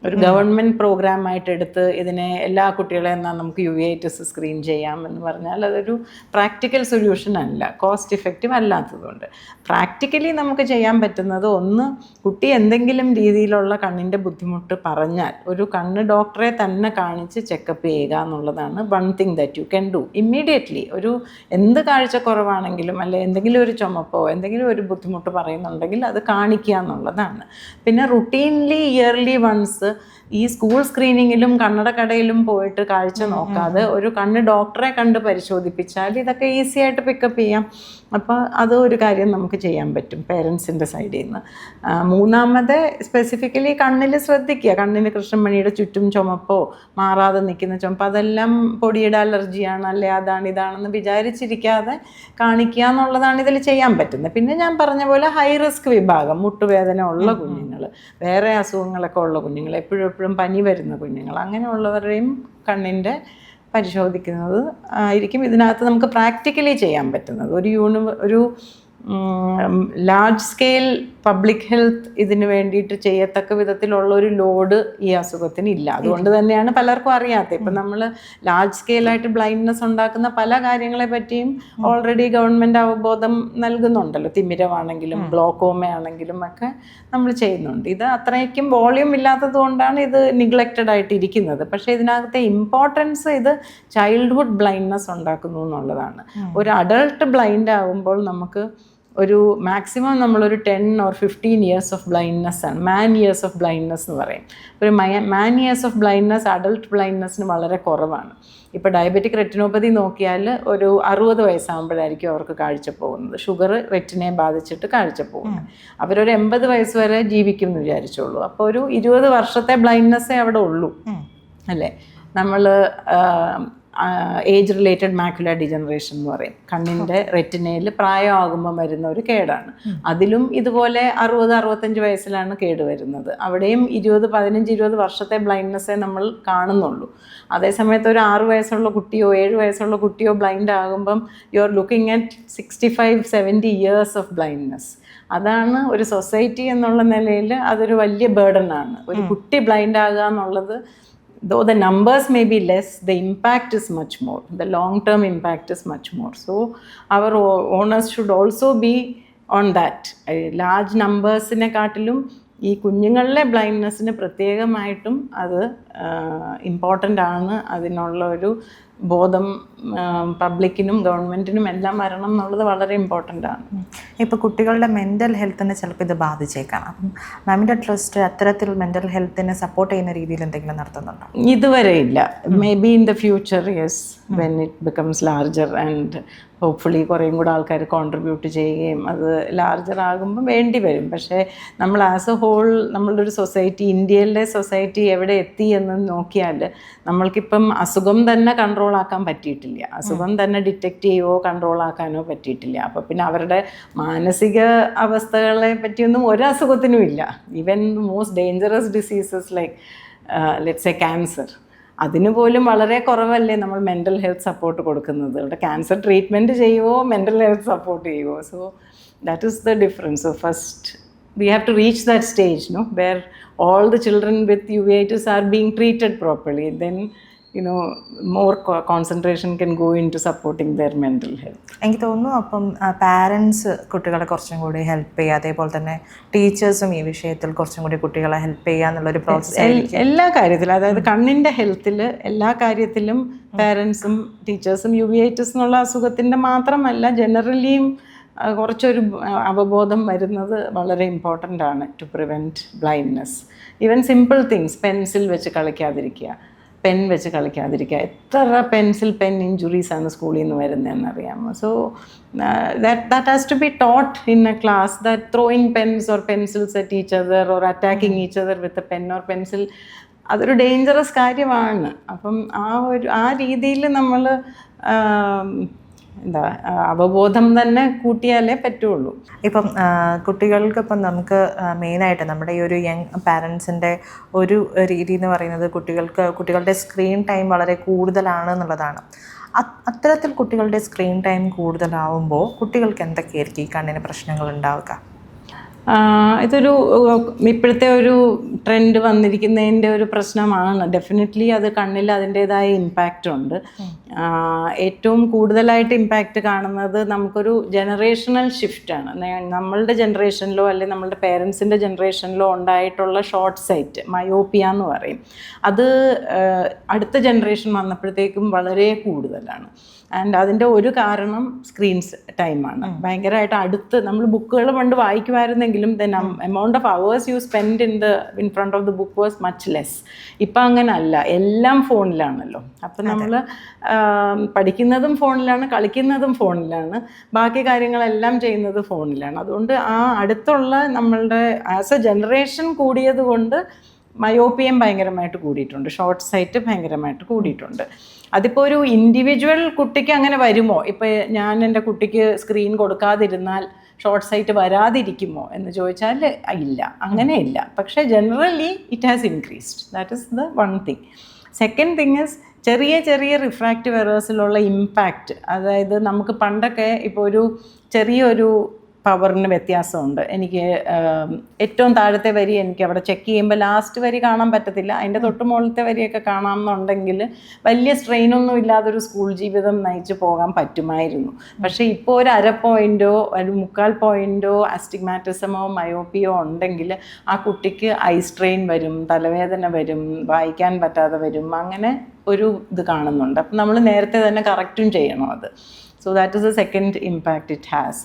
ഒരു ഗവൺമെൻറ് പ്രോഗ്രാമായിട്ട് എടുത്ത് ഇതിനെ എല്ലാ കുട്ടികളെയും നമുക്ക് UVItis സ്ക്രീൻ ചെയ്യാം എന്ന് പറഞ്ഞാൽ അതൊരു പ്രാക്ടിക്കൽ സൊല്യൂഷൻ അല്ല, കോസ്റ്റ് ഇഫക്റ്റീവ് അല്ലാത്തതുകൊണ്ട്. പ്രാക്ടിക്കലി നമുക്ക് ചെയ്യാൻ പറ്റുന്നത്, ഒന്ന്, കുട്ടി എന്തെങ്കിലും രീതിയിലുള്ള കണ്ണിൻ്റെ ബുദ്ധിമുട്ട് പറഞ്ഞാൽ ഒരു കണ്ണ് ഡോക്ടറെ തന്നെ കാണിച്ച് ചെക്കപ്പ് ചെയ്യുക എന്നുള്ളതാണ് one thing that you can do immediately. ഒരു എന്ത് കാഴ്ചക്കുറവാണെങ്കിലും അല്ലെ എന്തെങ്കിലും ഒരു ചുമപ്പോ എന്തെങ്കിലും ഒരു ബുദ്ധിമുട്ട് പറയുന്നുണ്ടെങ്കിൽ അത് കാണിക്കുക എന്നുള്ളതാണ്. പിന്നെ റുട്ടീൻലി ഇയർലി വൺസ് ഈ സ്കൂൾ സ്ക്രീനിങ്ങിലും കണ്ണടക്കടയിലും പോയിട്ട് കാഴ്ച നോക്കാതെ ഒരു കണ്ണ് ഡോക്ടറെ കണ്ട് പരിശോധിപ്പിച്ചാൽ ഇതൊക്കെ ഈസി ആയിട്ട് പിക്കപ്പ് ചെയ്യാം. അപ്പോൾ അത് ഒരു കാര്യം നമുക്ക് ചെയ്യാൻ പറ്റും പേരൻസിൻ്റെ സൈഡിൽ നിന്ന്. മൂന്നാമത് സ്പെസിഫിക്കലി കണ്ണിൽ ശ്രദ്ധിക്കുക. കണ്ണിന് കൃഷ്ണമണിയുടെ ചുറ്റും ചുമപ്പോ മാറാതെ നിൽക്കുന്ന ചുമപ്പ്, അതെല്ലാം പൊടിയുടെ അലർജിയാണ് അല്ലെ അതാണ് ഇതാണെന്ന് വിചാരിച്ചിരിക്കാതെ കാണിക്കുക എന്നുള്ളതാണ് ഇതിൽ ചെയ്യാൻ പറ്റുന്നത്. പിന്നെ ഞാൻ പറഞ്ഞ പോലെ ഹൈ റിസ്ക് വിഭാഗം, മുട്ടുവേദന ഉള്ള കുഞ്ഞുങ്ങൾ, വേറെ അസുഖങ്ങളൊക്കെ ഉള്ള കുഞ്ഞുങ്ങൾ, എപ്പോഴും പനി വരുന്ന കുഞ്ഞുങ്ങൾ, അങ്ങനെയുള്ളവരുടെയും കണ്ണിൻ്റെ പരിശോധിക്കുന്നത് ആയിരിക്കും ഇതിനകത്ത് നമുക്ക് പ്രാക്ടിക്കലി ചെയ്യാൻ പറ്റുന്നത്. ഒരു ലാർജ് സ്കെയിൽ പബ്ലിക് ഹെൽത്ത് ഇതിന് വേണ്ടിയിട്ട് ചെയ്യത്തക്ക വിധത്തിലുള്ള ഒരു ലോഡ് ഈ അസുഖത്തിന് ഇല്ല. അതുകൊണ്ട് തന്നെയാണ് പലർക്കും അറിയാത്തത്. ഇപ്പം നമ്മൾ ലാർജ് സ്കെയിലായിട്ട് ബ്ലൈൻഡ്നെസ് ഉണ്ടാക്കുന്ന പല കാര്യങ്ങളെ പറ്റിയും ഓൾറെഡി ഗവൺമെൻറ് അവബോധം നൽകുന്നുണ്ടല്ലോ. തിമിരമാണെങ്കിലും ഗ്ലോക്കോമയാണെങ്കിലും ഒക്കെ നമ്മൾ ചെയ്യുന്നുണ്ട്. ഇത് അത്രയ്ക്കും വോളിയം ഇല്ലാത്തത് കൊണ്ടാണ് ഇത് നിഗ്ലക്റ്റഡ് ആയിട്ട് ഇരിക്കുന്നത്. പക്ഷേ ഇതിനകത്തെ ഇമ്പോർട്ടൻസ് ഇത് ചൈൽഡ്ഹുഡ് ബ്ലൈൻഡ്നെസ് ഉണ്ടാക്കുന്നു എന്നുള്ളതാണ്. ഒരു അഡൾട്ട് ബ്ലൈൻഡ് ആകുമ്പോൾ നമുക്ക് ഒരു മാക്സിമം നമ്മളൊരു 10 or 15 ഇയേഴ്സ് ഓഫ് ബ്ലൈൻഡ്നെസ് ആണ്, മാൻ ഇയേഴ്സ് ഓഫ് ബ്ലൈൻഡ്നെസ് എന്ന് പറയും. ഒരു മാൻ ഇയേഴ്സ് ഓഫ് ബ്ലൈൻഡ്നെസ് അഡൾട്ട് ബ്ലൈൻഡ്നെസ്സിന് വളരെ കുറവാണ്. ഇപ്പോൾ ഡയബറ്റിക് റെറ്റിനോപ്പതി നോക്കിയാൽ ഒരു 60 വയസ്സാകുമ്പോഴായിരിക്കും അവർക്ക് കാഴ്ച പോകുന്നത്. ഷുഗർ റെറ്റിനെ ബാധിച്ചിട്ട് കാഴ്ച പോകുന്നത്. അവരൊരു 80 വയസ്സ് വരെ ജീവിക്കും എന്ന് വിചാരിച്ചോളൂ. അപ്പോൾ ഒരു 20 വർഷത്തെ ബ്ലൈൻഡ്നെസ്സേ അവിടെ ഉള്ളൂ അല്ലേ. നമ്മൾ ഏജ് റിലേറ്റഡ് മാക്കുലർ ഡിജനറേഷൻ എന്ന് പറയും. കണ്ണിൻ്റെ റെറ്റിനയിൽ പ്രായമാകുമ്പോൾ വരുന്ന ഒരു കേടാണ്. അതിലും ഇതുപോലെ 60-65 വയസ്സിലാണ് കേട് വരുന്നത്. അവിടെയും 15-20 വർഷത്തെ ബ്ലൈൻഡ്നെസ്സേ നമ്മൾ കാണുന്നുള്ളൂ. അതേസമയത്ത് ഒരു 6 വയസ്സുള്ള കുട്ടിയോ 7 വയസ്സുള്ള കുട്ടിയോ ബ്ലൈൻഡ് ആകുമ്പം U are looking at 65-70 years of blindness. അതാണ് ഒരു സൊസൈറ്റി എന്നുള്ള നിലയിൽ അതൊരു വലിയ ബേർഡനാണ്. ഒരു കുട്ടി ബ്ലൈൻഡ് ആകുക എന്നുള്ളത്, though the numbers may be less, the impact is much more. The long term impact is much more. So our owners should also be on that. Large നമ്പേഴ്സിനെക്കാട്ടിലും ഈ കുഞ്ഞുങ്ങളിലെ ബ്ലൈൻഡ്നെസ്സിന് പ്രത്യേകമായിട്ടും അത് ഇമ്പോർട്ടൻ്റ് ആണ്. അതിനുള്ള ഒരു ബോധം പബ്ലിക്കിനും ഗവൺമെൻറ്റിനും എല്ലാം വരണം എന്നുള്ളത് വളരെ ഇമ്പോർട്ടൻ്റ് ആണ്. ഇപ്പോൾ കുട്ടികളുടെ മെൻ്റൽ ഹെൽത്തിനെ ചിലപ്പോൾ ഇത് ബാധിച്ചേക്കാം. അപ്പം മാമിൻ്റെ ട്രസ്റ്റ് അത്തരത്തിൽ മെൻ്റൽ ഹെൽത്തിനെ സപ്പോർട്ട് ചെയ്യുന്ന രീതിയിൽ എന്തെങ്കിലും നടത്തുന്നുണ്ടോ? ഇതുവരെ ഇല്ല. Maybe in the future, yes, when it becomes larger and hopefully കുറേയും കൂടെ ആൾക്കാർ കോൺട്രിബ്യൂട്ട് ചെയ്യുകയും അത് ലാർജർ ആകുമ്പോൾ വേണ്ടി വരും. പക്ഷേ നമ്മൾ ആസ് എ ഹോൾ നമ്മളുടെ ഒരു സൊസൈറ്റി, ഇന്ത്യയിലെ സൊസൈറ്റി എവിടെ എത്തി എന്ന് നോക്കിയാൽ നമ്മൾക്കിപ്പം അസുഖം തന്നെ കൺട്രോൾ ആക്കാൻ പറ്റിയിട്ടില്ല. അസുഖം തന്നെ ഡിറ്റക്റ്റ് ചെയ്യുകയോ കൺട്രോൾ ആക്കാനോ പറ്റിയിട്ടില്ല. അപ്പോൾ പിന്നെ അവരുടെ മാനസിക അവസ്ഥകളെ പറ്റിയൊന്നും ഒരു അസുഖത്തിനും ഇല്ല. Even most dangerous diseases like let's A cancer, അതിന് പോലും വളരെ കുറവല്ലേ നമ്മൾ മെൻ്റൽ ഹെൽത്ത് സപ്പോർട്ട് കൊടുക്കുന്നത്. ഇവിടെ ക്യാൻസർ ട്രീറ്റ്മെൻറ്റ് ചെയ്യുമോ മെൻ്റൽ ഹെൽത്ത് സപ്പോർട്ട് ചെയ്യുമോ? So that is the difference. So first we have to reach that stage, no, where all the children with uveitis are being treated properly. Then more concentration can go into supporting their mental health. എനിക്ക് തോന്നുന്നു അപ്പം പാരൻസ് കുട്ടികളെ കുറച്ചും കൂടി ഹെൽപ്പ് ചെയ്യുക, അതേപോലെ തന്നെ ടീച്ചേഴ്സും ഈ വിഷയത്തിൽ കുറച്ചും കൂടി കുട്ടികളെ ഹെൽപ്പ് ചെയ്യുക എന്നുള്ളൊരു പ്രോസസ്സ് എല്ലാ കാര്യത്തിലും, അതായത് കണ്ണിൻ്റെ ഹെൽത്തിൽ എല്ലാ കാര്യത്തിലും പാരൻസും ടീച്ചേഴ്സും uveitis എന്നുള്ള അസുഖത്തിൻ്റെ മാത്രമല്ല ജനറലിയും കുറച്ചൊരു അവബോധം വരുന്നത് വളരെ ഇമ്പോർട്ടൻ്റ് ആണ് to prevent blindness. Even simple things, pencil വെച്ച് കളിക്കാതിരിക്കുക, പെൻ വെച്ച് കളിക്കാതിരിക്കുക. എത്ര പെൻ ഇഞ്ചുറീസാണ് സ്കൂളിൽ നിന്ന് വരുന്നതെന്നറിയാമോ? So that has to be taught in a class, that throwing pens or pencils at each other or attacking each other with a pen or pencil അതൊരു ഡേഞ്ചറസ് കാര്യമാണ്. അപ്പം ആ രീതിയിൽ നമ്മൾ അവബോധം തന്നെ കൂട്ടിയാലേ പറ്റുള്ളൂ. ഇപ്പം കുട്ടികൾക്കിപ്പം നമുക്ക് മെയിനായിട്ട് നമ്മുടെ ഈ ഒരു യങ് പാരൻസിൻ്റെ ഒരു രീതി എന്ന് പറയുന്നത് കുട്ടികളുടെ സ്ക്രീൻ ടൈം വളരെ കൂടുതലാണ് എന്നുള്ളതാണ്. അത്തരത്തിൽ കുട്ടികളുടെ സ്ക്രീൻ ടൈം കൂടുതലാവുമ്പോൾ കുട്ടികൾക്ക് എന്തൊക്കെയായിരിക്കും ഈ കണ്ണിന് പ്രശ്നങ്ങൾ ഉണ്ടാവുക? ഇതൊരു ഇപ്പോഴത്തെ ഒരു ട്രെൻഡ് വന്നിരിക്കുന്നതിൻ്റെ ഒരു പ്രശ്നമാണ്. ഡെഫിനറ്റ്ലി അത് കണ്ണിൽ അതിൻ്റേതായ ഇമ്പാക്റ്റ് ഉണ്ട്. ഏറ്റവും കൂടുതലായിട്ട് ഇമ്പാക്റ്റ് കാണുന്നത് നമുക്കൊരു ജനറേഷണൽ ഷിഫ്റ്റാണ്. നമ്മളുടെ ജനറേഷനിലോ അല്ലെങ്കിൽ നമ്മളുടെ പേരൻസിൻ്റെ ജനറേഷനിലോ ഉണ്ടായിട്ടുള്ള ഷോർട്ട് സൈറ്റ്, മയോപ്പിയ എന്ന് പറയും, അത് അടുത്ത ജനറേഷൻ വന്നപ്പോഴത്തേക്കും വളരെ കൂടുതലാണ്. ആൻഡ് അതിൻ്റെ ഒരു കാരണം സ്ക്രീൻസ് ടൈമാണ്. ഭയങ്കരമായിട്ട് അടുത്ത് നമ്മൾ ബുക്കുകൾ പണ്ട് വായിക്കുമായിരുന്നെങ്കിലും the amount of hours you spend in front of the book was much less. ഇപ്പം അങ്ങനെ അല്ല, എല്ലാം ഫോണിലാണല്ലോ. അപ്പം നമ്മൾ പഠിക്കുന്നതും ഫോണിലാണ്, കളിക്കുന്നതും ഫോണിലാണ്, ബാക്കി കാര്യങ്ങളെല്ലാം ചെയ്യുന്നത് ഫോണിലാണ്. അതുകൊണ്ട് ആ അടുത്തുള്ള നമ്മളുടെ ആസ് എ ജനറേഷൻ കൂടിയത് കൊണ്ട് മയോപ്പിയം ഭയങ്കരമായിട്ട് കൂടിയിട്ടുണ്ട്, ഷോർട്ട് സൈറ്റ് ഭയങ്കരമായിട്ട് കൂടിയിട്ടുണ്ട്. അതിപ്പോൾ ഒരു ഇൻഡിവിജ്വൽ കുട്ടിക്ക് അങ്ങനെ വരുമോ? ഇപ്പോൾ ഞാൻ എൻ്റെ കുട്ടിക്ക് സ്ക്രീൻ കൊടുക്കാതിരുന്നാൽ ഷോർട്ട് സൈറ്റ് വരാതിരിക്കുമോ എന്ന് ചോദിച്ചാൽ ഇല്ല, അങ്ങനെയില്ല. പക്ഷേ generally it has increased. That is the one thing. Second thing is ചെറിയ റിഫ്രാക്റ്റീവ് എറേഴ്സിലുള്ള ഇമ്പാക്റ്റ്. അതായത് നമുക്ക് പണ്ടൊക്കെ ഇപ്പോൾ ഒരു ചെറിയൊരു പവറിന് വ്യത്യാസമുണ്ട്. എനിക്ക് ഏറ്റവും താഴത്തെ വരി എനിക്ക് അവിടെ ചെക്ക് ചെയ്യുമ്പോൾ ലാസ്റ്റ് വരി കാണാൻ പറ്റത്തില്ല, അതിൻ്റെ തൊട്ട് മുകളിലത്തെ വരിയൊക്കെ കാണാമെന്നുണ്ടെങ്കിൽ വലിയ സ്ട്രെയിനൊന്നും ഇല്ലാതൊരു സ്കൂൾ ജീവിതം നയിച്ച് പോകാൻ പറ്റുമായിരുന്നു. പക്ഷേ ഇപ്പോൾ ഒരു 1/2 പോയിൻറ്റോ ഒരു 3/4 പോയിൻറ്റോ അസ്റ്റിഗ്മാറ്റിസമോ മയോപ്പിയോ ഉണ്ടെങ്കിൽ ആ കുട്ടിക്ക് ഐ സ്ട്രെയിൻ വരും, തലവേദന വരും, വായിക്കാൻ പറ്റാതെ വരും, അങ്ങനെ ഒരു ഇത് കാണുന്നുണ്ട്. അപ്പം നമ്മൾ നേരത്തെ തന്നെ കറക്റ്റും ചെയ്യണം അത്. So that is the second impact it has.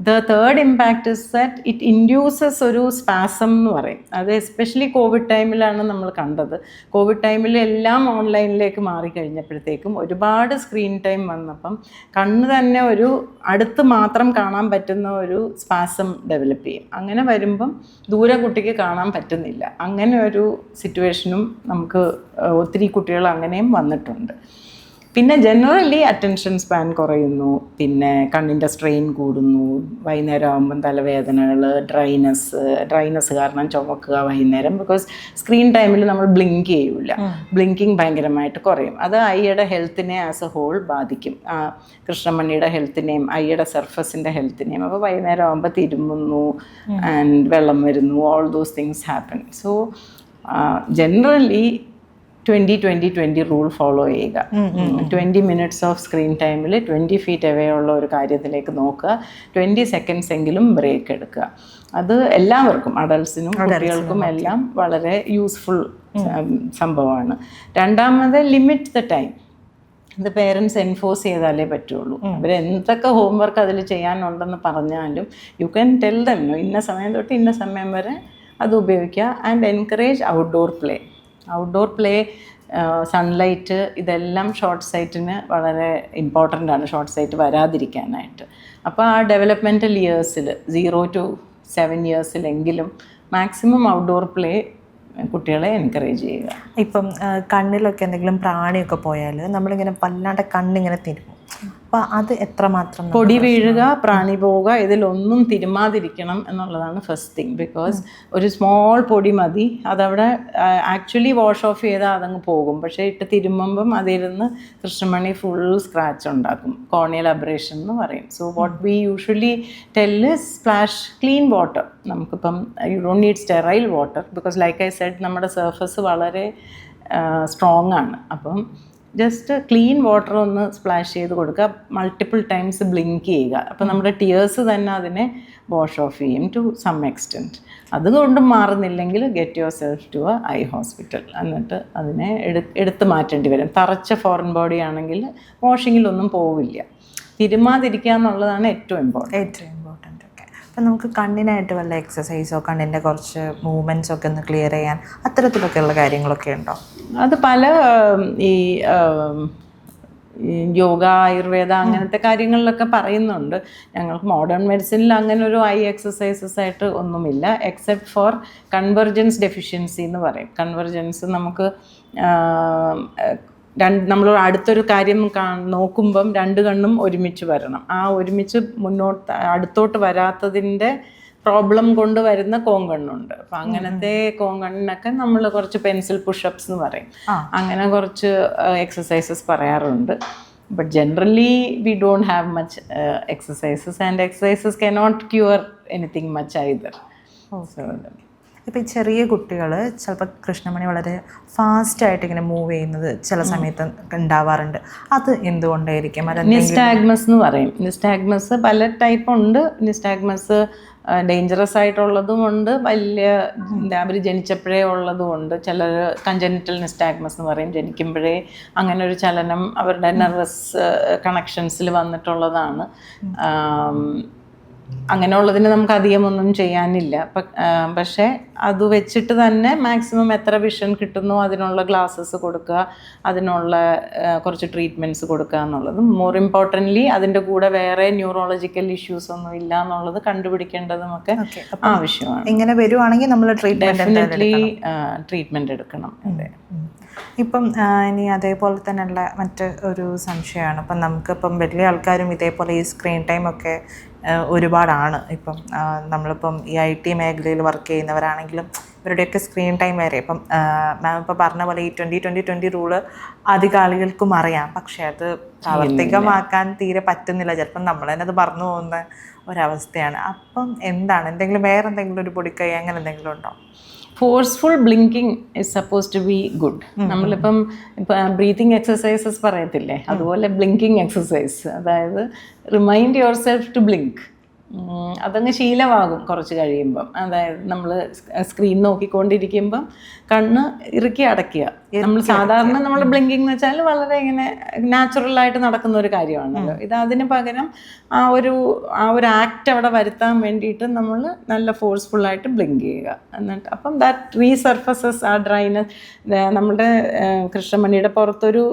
The third impact is that it induces ഒരു സ്പാസം എന്ന് പറയും. അത് എസ്പെഷ്യലി കോവിഡ് ടൈമിലാണ് നമ്മൾ കണ്ടത്. കോവിഡ് ടൈമിൽ എല്ലാം ഓൺലൈനിലേക്ക് മാറിക്കഴിഞ്ഞപ്പോഴത്തേക്കും ഒരുപാട് സ്ക്രീൻ ടൈം വന്നപ്പം കണ്ണ് തന്നെ ഒരു അടുത്ത് മാത്രം കാണാൻ പറ്റുന്ന ഒരു സ്പാസം ഡെവലപ്പ് ചെയ്യും. അങ്ങനെ വരുമ്പം ദൂരെ കുട്ടിക്ക് കാണാൻ പറ്റുന്നില്ല. അങ്ങനെ ഒരു സിറ്റുവേഷനും നമുക്ക് ഒത്തിരി കുട്ടികൾ അങ്ങനെയും വന്നിട്ടുണ്ട്. പിന്നെ ജനറലി അറ്റൻഷൻ സ്പാൻ കുറയുന്നു, പിന്നെ കണ്ണിൻ്റെ സ്ട്രെയിൻ കൂടുന്നു, വൈകുന്നേരം ആകുമ്പം തലവേദനകൾ, ഡ്രൈനസ് കാരണം ചുമക്കുക വൈകുന്നേരം. ബിക്കോസ് സ്ക്രീൻ ടൈമിൽ നമ്മൾ ബ്ലിങ്ക് ചെയ്യൂല, ബ്ലിങ്കിങ് ഭയങ്കരമായിട്ട് കുറയും. അത് ഐയുടെ ഹെൽത്തിനെ ആസ് എ ഹോൾ ബാധിക്കും, കൃഷ്ണമണിയുടെ ഹെൽത്തിനെയും ഐയുടെ സർഫസിൻ്റെ ഹെൽത്തിനെയും. അപ്പോൾ വൈകുന്നേരം ആകുമ്പോൾ തിരുമുന്നു ആൻഡ് വെള്ളം വരുന്നു, all those things happen. So generally 20-20-20 rule follow ചെയ്യുക. 20 മിനിറ്റ്സ് ഓഫ് സ്ക്രീൻ ടൈമിൽ 20 feet അവേ ഉള്ള ഒരു കാര്യത്തിലേക്ക് നോക്കുക. 20 seconds എങ്കിലും ബ്രേക്ക് എടുക്കുക. അത് എല്ലാവർക്കും, അഡൾട്ട്സിനും കുട്ടികൾക്കും എല്ലാം വളരെ യൂസ്ഫുൾ സംഭവമാണ്. രണ്ടാമത്, ലിമിറ്റ് ദ ടൈം. ഇത് പേരൻസ് എൻഫോഴ്സ് ചെയ്താലേ പറ്റുള്ളൂ. അവർ എന്തൊക്കെ ഹോംവർക്ക് അതിൽ ചെയ്യാനുണ്ടെന്ന് പറഞ്ഞാലും യു ക്യാൻ ടെൽ ദം ഇന്ന സമയം തൊട്ട് ഇന്ന സമയം വരെ അത് ഉപയോഗിക്കുക. And encourage outdoor play. Outdoor play, sunlight, ഇതെല്ലാം ഷോർട്ട് സൈറ്റിന് വളരെ ഇമ്പോർട്ടൻ്റ് ആണ്, ഷോർട്ട് സൈറ്റ് വരാതിരിക്കാനായിട്ട്. അപ്പോൾ ആ ഡെവലപ്മെൻറ്റൽ ഇയേഴ്സിൽ 0 to 7 yearsലെങ്കിലും മാക്സിമം ഔട്ട്ഡോർ പ്ലേ കുട്ടികളെ എൻകറേജ് ചെയ്യുക. ഇപ്പം കണ്ണിലൊക്കെ എന്തെങ്കിലും പ്രാണിയൊക്കെ പോയാൽ നമ്മളിങ്ങനെ വല്ലാണ്ട് കണ്ണിങ്ങനെ തിരുമും. അപ്പോൾ അത് എത്രമാത്രം പൊടി വീഴുക, പ്രാണി പോവുക, ഇതിലൊന്നും തിരുമാതിരിക്കണം എന്നുള്ളതാണ് ഫസ്റ്റ് തിങ്. ബിക്കോസ് ഒരു സ്മോൾ പൊടി മതി, അതവിടെ ആക്ച്വലി വാഷ് ഓഫ് ചെയ്താൽ അതങ്ങ് പോകും. പക്ഷേ ഇട്ട് തിരുമ്പുമ്പം അതിരുന്ന് കൃഷ്ണമണി ഫുൾ സ്ക്രാച്ച് ഉണ്ടാക്കും. കോർണിയൽ അബ്രേഷൻ എന്ന് പറയും. So what we usually tell is splash clean water. നമുക്കിപ്പം you don't need sterile water because like I said നമ്മുടെ സർഫസ് വളരെ സ്ട്രോങ് ആണ്. അപ്പം ജസ്റ്റ് ക്ലീൻ വാട്ടർ ഒന്ന് സ്പ്ലാഷ് ചെയ്ത് കൊടുക്കുക, മൾട്ടിപ്പിൾ ടൈംസ് ബ്ലിങ്ക് ചെയ്യുക. അപ്പോൾ നമ്മുടെ ടിയേഴ്സ് തന്നെ അതിനെ വാഷ് ഓഫ് ചെയ്യും ടു സം എക്സ്റ്റെൻറ്റ്. അതുകൊണ്ടും മാറുന്നില്ലെങ്കിൽ get yourself to a eye hospital. എന്നിട്ട് അതിനെ എടുത്ത് മാറ്റേണ്ടി വരും. തറച്ച ഫോറിൻ ബോഡി ആണെങ്കിൽ വാഷിങ്ങിലൊന്നും പോവില്ല. തിരുമാതിരിക്കുക എന്നുള്ളതാണ് ഏറ്റവും ഇമ്പോർട്ടൻറ്റ്. ഓക്കെ. അപ്പം നമുക്ക് കണ്ണിനായിട്ട് വല്ല എക്സസൈസോ കണ്ണിൻ്റെ കുറച്ച് മൂവ്മെൻറ്റ്സോ ഒക്കെ ഒന്ന് ക്ലിയർ ചെയ്യാൻ അത്തരത്തിലൊക്കെയുള്ള കാര്യങ്ങളൊക്കെ ഉണ്ടോ? അത് പല ഈ യോഗ, ആയുർവേദ അങ്ങനത്തെ കാര്യങ്ങളിലൊക്കെ പറയുന്നുണ്ട്. ഞങ്ങൾക്ക് മോഡേൺ മെഡിസിനിൽ അങ്ങനെ ഒരു ഐ എക്സസൈസസ് ആയിട്ട് ഒന്നുമില്ല, എക്സെപ്റ്റ് ഫോർ കൺവെർജൻസ് ഡെഫിഷ്യൻസി എന്ന് പറയും. കൺവെർജൻസ് നമുക്ക് നമ്മൾ അടുത്തൊരു കാര്യം നോക്കുമ്പം രണ്ട് കണ്ണും ഒരുമിച്ച് വരണം. ആ ഒരുമിച്ച് അടുത്തോട്ട് വരാത്തതിൻ്റെ പ്രോബ്ലം കൊണ്ട് വരുന്ന കോങ്കണ്ണുണ്ട്. അപ്പം അങ്ങനത്തെ കോങ്കണ്ണിനൊക്കെ നമ്മൾ കുറച്ച് പെൻസിൽ പുഷപ്സ് എന്ന് പറയും, അങ്ങനെ കുറച്ച് എക്സസൈസസ് പറയാറുണ്ട്. But generally we don't have much exercises and exercises cannot cure anything much either. ഇപ്പോൾ ഈ ചെറിയ കുട്ടികൾ ചിലപ്പോൾ കൃഷ്ണമണി വളരെ ഫാസ്റ്റായിട്ട് ഇങ്ങനെ മൂവ് ചെയ്യുന്നത് ചില സമയത്ത് ഉണ്ടാവാറുണ്ട്. അത് എന്തുകൊണ്ടായിരിക്കും? നിസ്റ്റാഗ്മസ് എന്ന് പറയും. നിസ്റ്റാഗ്മസ് പല ടൈപ്പ് ഉണ്ട്. നിസ്റ്റാഗ്മസ് ഡേഞ്ചറസ് ആയിട്ടുള്ളതും ഉണ്ട്, വലിയ അവർ ജനിച്ചപ്പോഴേ ഉള്ളതും ഉണ്ട്. ചിലർ കഞ്ചനിറ്റൽ നിസ്റ്റാഗ്മസ് എന്ന് പറയും, ജനിക്കുമ്പോഴേ അങ്ങനെ ഒരു ചലനം അവരുടെ നെർവസ് കണക്ഷൻസിൽ വന്നിട്ടുള്ളതാണ്. അങ്ങനെയുള്ളതിന് നമുക്ക് അധികമൊന്നും ചെയ്യാനില്ല. പക്ഷേ അത് വെച്ചിട്ട് തന്നെ മാക്സിമം എത്ര വിഷൻ കിട്ടുന്നോ അതിനുള്ള ഗ്ലാസ്സസ് കൊടുക്കുക, അതിനുള്ള കുറച്ച് ട്രീറ്റ്മെൻറ്റ്സ് കൊടുക്കുക എന്നുള്ളതും. മോർ ഇമ്പോർട്ടൻ്റ്ലി അതിൻ്റെ കൂടെ വേറെ ന്യൂറോളജിക്കൽ ഇഷ്യൂസ് ഒന്നും ഇല്ല എന്നുള്ളത് കണ്ടുപിടിക്കേണ്ടതുമൊക്കെ ആവശ്യമാണ്. ഇങ്ങനെ വരുവാണെങ്കിൽ നമ്മൾ ഡെഫിനറ്റ്ലി ട്രീറ്റ്മെൻറ്റ് എടുക്കണം. അതെ. ഇപ്പം ഇനി അതേപോലെ തന്നെയുള്ള മറ്റ് ഒരു സംശയമാണ്. ഇപ്പം നമുക്കിപ്പം വലിയ ആൾക്കാരും ഇതേപോലെ ഈ സ്ക്രീൻ ടൈമൊക്കെ ഒരുപാടാണ്. ഇപ്പം നമ്മളിപ്പം ഈ IT മേഖലയിൽ വർക്ക് ചെയ്യുന്നവരാണെങ്കിലും ഇവരുടെയൊക്കെ സ്ക്രീൻ ടൈം വരെ ഇപ്പം മാം ഇപ്പോൾ പറഞ്ഞ പോലെ ഈ 20-20-20 റൂള് അധികം ആളുകൾക്കും അറിയാം, പക്ഷേ അത് പ്രാവർത്തികമാക്കാൻ തീരെ പറ്റുന്നില്ല. ചിലപ്പം നമ്മൾ തന്നെ അത് മറന്നു പോകുന്ന ഒരവസ്ഥയാണ്. അപ്പം എന്തെങ്കിലും വേറെ എന്തെങ്കിലും ഒരു പൊടിക്കൈ അങ്ങനെ എന്തെങ്കിലും ഉണ്ടോ? Forceful blinking is suppose to be good. നമ്മളിപ്പം ബ്രീത്തിങ് എക്സസൈസസ് പറയത്തില്ലേ, അതുപോലെ ബ്ലിങ്കിങ് എക്സസൈസ്, അതായത് remind yourself to blink. അതങ്ങ് ശീലമാകും കുറച്ച് കഴിയുമ്പം. അതായത് നമ്മൾ സ്ക്രീൻ നോക്കിക്കൊണ്ടിരിക്കുമ്പം കണ്ണ് ഇറുക്കി അടയ്ക്കുക. നമ്മൾ സാധാരണ നമ്മൾ ബ്ലിങ്കിങ് എന്ന് വെച്ചാൽ വളരെ ഇങ്ങനെ നാച്ചുറലായിട്ട് നടക്കുന്ന ഒരു കാര്യമാണല്ലോ. ഇത് അതിന് പകരം ആ ഒരു ആക്ട് അവിടെ വരുത്താൻ വേണ്ടിയിട്ട് നമ്മൾ നല്ല ഫോഴ്സ്ഫുള്ളായിട്ട് ബ്ലിങ്ക് ചെയ്യുക. എന്നിട്ട് അപ്പം ദാറ്റ് റീസർഫസസ് ആ ഡ്രൈനസ്. നമ്മുടെ കൃഷ്ണമണിയുടെ പുറത്തൊരു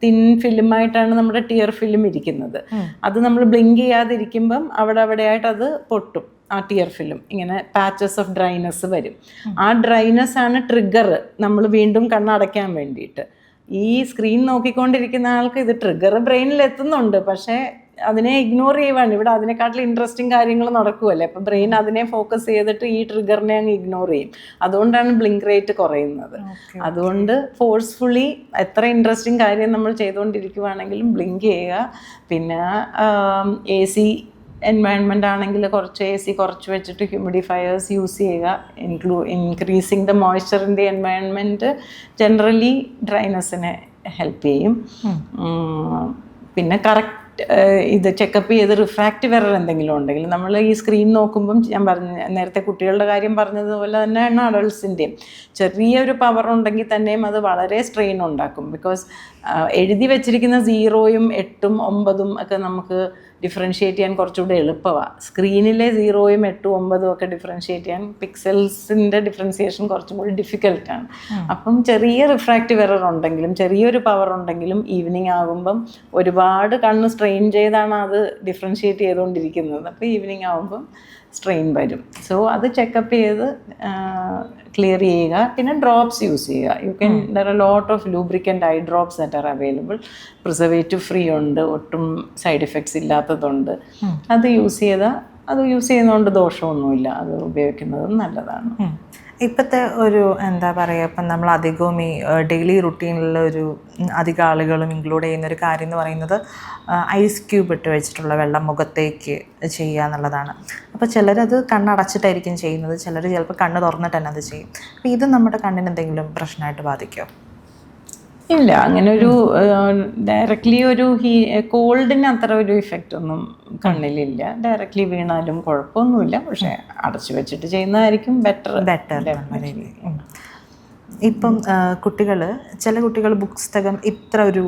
തിൻ ഫിലിമായിട്ടാണ് നമ്മുടെ ടിയർ ഫിലിം ഇരിക്കുന്നത്. അത് നമ്മൾ ബ്ലിങ്ക് ചെയ്യാതിരിക്കുമ്പം അവിടെയായിട്ട് അത് പൊട്ടും. ആ ടിയർ ഫിലിം ഇങ്ങനെ പാച്ചസ് ഓഫ് ഡ്രൈനസ് വരും. ആ ഡ്രൈനസ് ആണ് ട്രിഗർ നമ്മൾ വീണ്ടും കണ്ണടയ്ക്കാൻ വേണ്ടിയിട്ട്. ഈ സ്ക്രീൻ നോക്കിക്കൊണ്ടിരിക്കുന്ന ആൾക്ക് ഇത് ട്രിഗർ ബ്രെയിനിൽ എത്തുന്നുണ്ട്, പക്ഷേ അതിനെ ഇഗ്നോർ ചെയ്യുവാണ്. ഇവിടെ അതിനെക്കാട്ടിലും ഇൻട്രസ്റ്റിംഗ് കാര്യങ്ങൾ നടക്കുമല്ലേ. അപ്പം ബ്രെയിൻ അതിനെ ഫോക്കസ് ചെയ്തിട്ട് ഈ ട്രിഗറിനെ അങ്ങ് ഇഗ്നോർ ചെയ്യും. അതുകൊണ്ടാണ് ബ്ലിങ്ക് റേറ്റ് കുറയുന്നത്. അതുകൊണ്ട് ഫോഴ്സ്ഫുള്ളി എത്ര ഇൻട്രസ്റ്റിംഗ് കാര്യം നമ്മൾ ചെയ്തുകൊണ്ടിരിക്കുവാണെങ്കിലും ബ്ലിങ്ക് ചെയ്യുക. പിന്നെ AC എൻവയൺമെൻ്റ് ആണെങ്കിൽ കുറച്ച് AC കുറച്ച് വെച്ചിട്ട് ഹ്യൂമിഡിഫയേഴ്സ് യൂസ് ചെയ്യുക. Increasing the moisture in the environment generally ഡ്രൈനസിനെ ഹെൽപ്പ് ചെയ്യും. പിന്നെ കറക്റ്റ് ഇത് ചെക്കപ്പ് ചെയ്ത് റിഫ്രാക്റ്റീവ് എറർ എന്തെങ്കിലും ഉണ്ടെങ്കിൽ നമ്മൾ ഈ സ്ക്രീൻ നോക്കുമ്പം ഞാൻ നേരത്തെ കുട്ടികളുടെ കാര്യം പറഞ്ഞതുപോലെ തന്നെയാണ് അഡൾട്ട്സിൻ്റെയും. ചെറിയൊരു പവർ ഉണ്ടെങ്കിൽ തന്നെയും അത് വളരെ സ്ട്രെയിൻ ഉണ്ടാക്കും. ബിക്കോസ് എഴുതി വെച്ചിരിക്കുന്ന 0ഉം 8ഉം 9ഉം ഒക്കെ നമുക്ക് ഡിഫറൻഷ്യേറ്റ് ചെയ്യാൻ കുറച്ചുകൂടെ എളുപ്പമാണ്. സ്ക്രീനിലെ 0ഉം 8ഉം 9ഉം ഒക്കെ ഡിഫറൻഷ്യേറ്റ് ചെയ്യാൻ പിക്സൽസിൻ്റെ ഡിഫറൻസിയേഷൻ കുറച്ചും കൂടി ഡിഫിക്കൽട്ടാണ്. അപ്പം ചെറിയ റിഫ്രാക്റ്റീവ് എറർ ഉണ്ടെങ്കിലും ചെറിയൊരു പവർ ഉണ്ടെങ്കിലും ഈവനിങ് ആകുമ്പം ഒരുപാട് കണ്ണ് സ്ട്രെയിൻ ചെയ്താണ് അത് ഡിഫറൻഷ്യേറ്റ് ചെയ്തുകൊണ്ടിരിക്കുന്നത്. അപ്പോൾ ഈവനിങ് ആകുമ്പം സ്ട്രെയിൻ വരും. സോ അത് ചെക്കപ്പ് ചെയ്ത് ക്ലിയർ ചെയ്യുക. പിന്നെ ഡ്രോപ്സ് യൂസ് ചെയ്യുക. There are lot of lubricant eye drops that are available. Preservative free ഉണ്ട്, ഒട്ടും സൈഡ് എഫക്ട്സ് ഇല്ലാത്തതുണ്ട്. അത് യൂസ് ചെയ്യുന്നതുകൊണ്ട് ദോഷമൊന്നുമില്ല. അത് ഉപയോഗിക്കുന്നതും നല്ലതാണ്. ഇപ്പോഴത്തെ ഒരു എന്താ പറയുക, ഇപ്പം നമ്മൾ അധികവും ഈ ഡെയിലി റുട്ടീനിലുള്ള ഒരു അധികം ആളുകളും ഇൻക്ലൂഡ് ചെയ്യുന്നൊരു കാര്യം എന്ന് പറയുന്നത് ഐസ് ക്യൂബ് ഇട്ട് വെച്ചിട്ടുള്ള വെള്ളം മുഖത്തേക്ക് ചെയ്യുക എന്നുള്ളതാണ്. അപ്പോൾ ചിലരത് കണ്ണടച്ചിട്ടായിരിക്കും ചെയ്യുന്നത്, ചിലർ ചിലപ്പോൾ കണ്ണ് തുറന്നിട്ട് തന്നെ അത് ചെയ്യും. അപ്പോൾ ഇത് നമ്മുടെ കണ്ണിന് എന്തെങ്കിലും പ്രശ്നമായിട്ട് ബാധിക്കുമോ? ഇല്ല, അങ്ങനെ ഒരു ഡയറക്റ്റ്ലി ഒരു കോൾഡിന് അത്ര ഒരു ഇഫക്റ്റ് ഒന്നും കണ്ണിലില്ല. ഡയറക്റ്റ്ലി വീണാലും കുഴപ്പമൊന്നുമില്ല. പക്ഷേ അടച്ചു വെച്ചിട്ട് ചെയ്യുന്നതായിരിക്കും ബെറ്റർ. ഇപ്പം ചില കുട്ടികൾ പുസ്തകം ഇത്ര ഒരു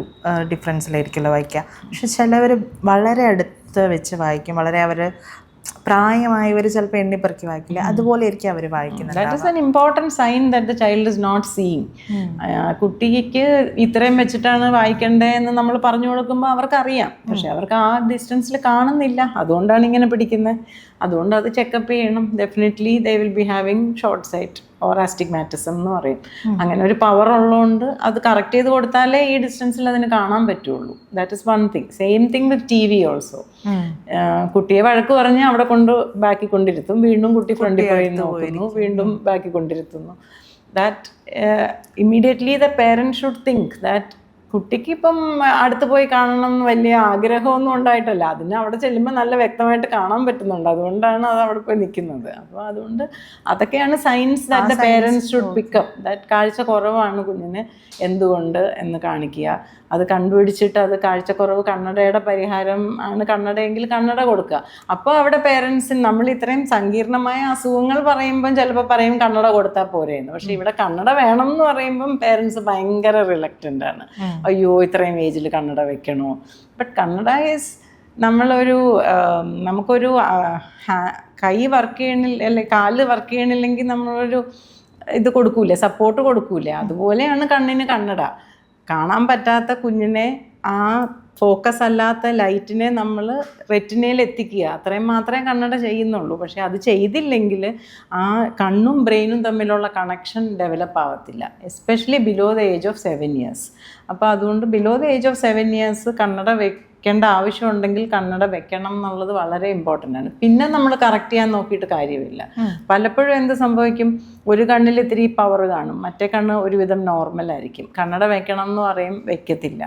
ഡിഫറൻസിലായിരിക്കുമല്ലോ വായിക്കുക. പക്ഷെ ചിലവർ വളരെ അടുത്ത് വെച്ച് വായിക്കും. വളരെ അവർ പ്രായമായവർ ചിലപ്പോൾ എണ്ണിപ്പെറുക്കി വായിക്കില്ല. അതുപോലെ ആയിരിക്കും അവർ വായിക്കുന്നത്. That is an important sign that the child is not seeing. കുട്ടിക്ക് ഇത്രയും വെച്ചിട്ടാണ് വായിക്കേണ്ടതെന്ന് നമ്മൾ പറഞ്ഞു കൊടുക്കുമ്പോൾ അവർക്കറിയാം. പക്ഷെ അവർക്ക് ആ ഡിസ്റ്റൻസിൽ കാണുന്നില്ല. അതുകൊണ്ടാണ് ഇങ്ങനെ പിടിക്കുന്നത്. അതുകൊണ്ട് അത് ചെക്കപ്പ് ചെയ്യണം. Definitely they will be having short sight or astigmatism എന്ന് പറയും. അങ്ങനെ ഒരു പവർ ഉള്ളതുകൊണ്ട് അത് കറക്റ്റ് ചെയ്ത് കൊടുത്താലേ ഈ ഡിസ്റ്റൻസിൽ അതിന് കാണാൻ പറ്റുള്ളൂ. That is one thing. Same thing with TV also. കുട്ടിയെ വഴക്ക് പറഞ്ഞ് അവിടെ ബാക്കി കൊണ്ടിരുത്തും, വീണ്ടും കുട്ടി ഫ്രണ്ടിൽ പോയി നോക്കുന്നു, വീണ്ടും ബാക്കി കൊണ്ടിരുത്തുന്നു. That immediately the parent should think that കുട്ടിക്ക് ഇപ്പം അടുത്ത് പോയി കാണണം എന്ന് വലിയ ആഗ്രഹമൊന്നും ഉണ്ടായിട്ടല്ല. അതിന് അവിടെ ചെല്ലുമ്പോൾ നല്ല വ്യക്തമായിട്ട് കാണാൻ പറ്റുന്നുണ്ട്. അതുകൊണ്ടാണ് അത് അവിടെ പോയി നിൽക്കുന്നത്. അപ്പോൾ അതുകൊണ്ട് അതൊക്കെയാണ് science that the parents should pickup. That കാഴ്ച കുറവാണ് കുഞ്ഞിന്, എന്തുകൊണ്ട് എന്ന് കാണിക്കുക. അത് കണ്ടുപിടിച്ചിട്ട് അത് കാഴ്ചക്കുറവ് കണ്ണടയുടെ പരിഹാരം ആണ് കണ്ണടയെങ്കിൽ കണ്ണട കൊടുക്കുക. അപ്പോൾ അവിടെ പേരൻസിന് നമ്മൾ ഇത്രയും സങ്കീർണമായ അസുഖങ്ങൾ പറയുമ്പം ചിലപ്പോൾ പറയും കണ്ണട കൊടുത്താൽ പോരെയെന്ന്. പക്ഷെ ഇവിടെ കണ്ണട വേണം എന്ന് പറയുമ്പം പേരൻസ് ഭയങ്കര റിലക്റ്റൻ്റ് ആണ്. അയ്യോ ഇത്രയും ഏജിൽ കണ്ണട വെക്കണോ? ബട്ട് കണ്ണട ഈസ് നമുക്കൊരു കൈ വർക്ക് ചെയ്യണില്ല അല്ലെ കാല് വർക്ക് ചെയ്യണില്ലെങ്കിൽ നമ്മളൊരു ഇത് കൊടുക്കൂലേ, സപ്പോർട്ട് കൊടുക്കൂലേ? അതുപോലെയാണ് കണ്ണിന് കണ്ണട. കാണാൻ പറ്റാത്ത കുഞ്ഞിനെ ആ ഫോക്കസ് അല്ലാത്ത ലൈറ്റിനെ നമ്മൾ റെറ്റിനയിൽ എത്തിക്കുക, അത്രയും മാത്രമേ കണ്ണട ചെയ്യുന്നുള്ളൂ. പക്ഷേ അത് ചെയ്തില്ലെങ്കിൽ ആ കണ്ണും ബ്രെയിനും തമ്മിലുള്ള കണക്ഷൻ ഡെവലപ്പ് ആവത്തില്ല, especially below the age of 7 years. അപ്പോൾ അതുകൊണ്ട് below the age of 7 years കണ്ണട വെക്കേണ്ട ആവശ്യമുണ്ടെങ്കിൽ കണ്ണട വെക്കണം എന്നുള്ളത് വളരെ ഇമ്പോർട്ടൻ്റ് ആണ്. പിന്നെ നമ്മൾ കറക്റ്റ് ചെയ്യാൻ നോക്കിയിട്ട് കാര്യമില്ല. പലപ്പോഴും എന്ത് സംഭവിക്കും, ഒരു കണ്ണിൽ ഇത്തിരി പവർ കാണും, മറ്റേ കണ്ണ് ഒരുവിധം നോർമലായിരിക്കും. കണ്ണട വെക്കണം എന്ന് പറയും, വെക്കത്തില്ല.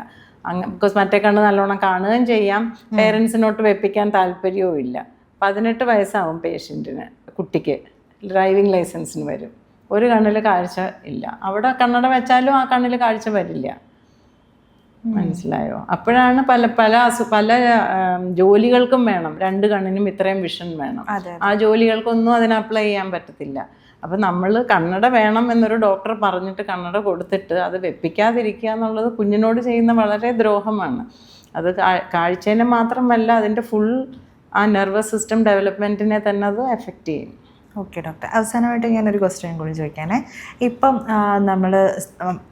ബിക്കോസ് മറ്റേ കണ്ണ് നല്ലോണം കാണുകയും ചെയ്യാം, പേരൻസിനോട്ട് വെപ്പിക്കാൻ താല്പര്യവും ഇല്ല. 18 വയസ്സാവും പേഷ്യൻറ്റിന്, കുട്ടിക്ക് ഡ്രൈവിംഗ് ലൈസൻസിന് വരും. ഒരു കണ്ണിൽ കാഴ്ച ഇല്ല, അവിടെ കണ്ണട വെച്ചാലും ആ കണ്ണിൽ കാഴ്ച വരില്ല. മനസ്സിലായോ? അപ്പോഴാണ് പല ജോലികൾക്കും വേണം 2 കണ്ണിനും ഇത്രയും വിഷൻ വേണം. ആ ജോലികൾക്കൊന്നും അതിന് അപ്ലൈ ചെയ്യാൻ പറ്റത്തില്ല. അപ്പം നമ്മൾ കണ്ണട വേണം എന്നൊരു ഡോക്ടർ പറഞ്ഞിട്ട് കണ്ണട കൊടുത്തിട്ട് അത് വെപ്പിക്കാതിരിക്കുക എന്നുള്ളത് കുഞ്ഞിനോട് ചെയ്യുന്ന വളരെ ദ്രോഹമാണ്. അത് കാഴ്ചേനെ മാത്രമല്ല, അതിൻ്റെ ഫുൾ ആ നെർവസ് സിസ്റ്റം ഡെവലപ്മെൻറ്റിനെ തന്നെ അത് എഫക്റ്റ് ചെയ്യും. ഓക്കെ ഡോക്ടർ, അവസാനമായിട്ട് ഞാനൊരു ക്വസ്റ്റ്യൻ കൂടി ചോദിക്കാനേ. ഇപ്പം നമ്മൾ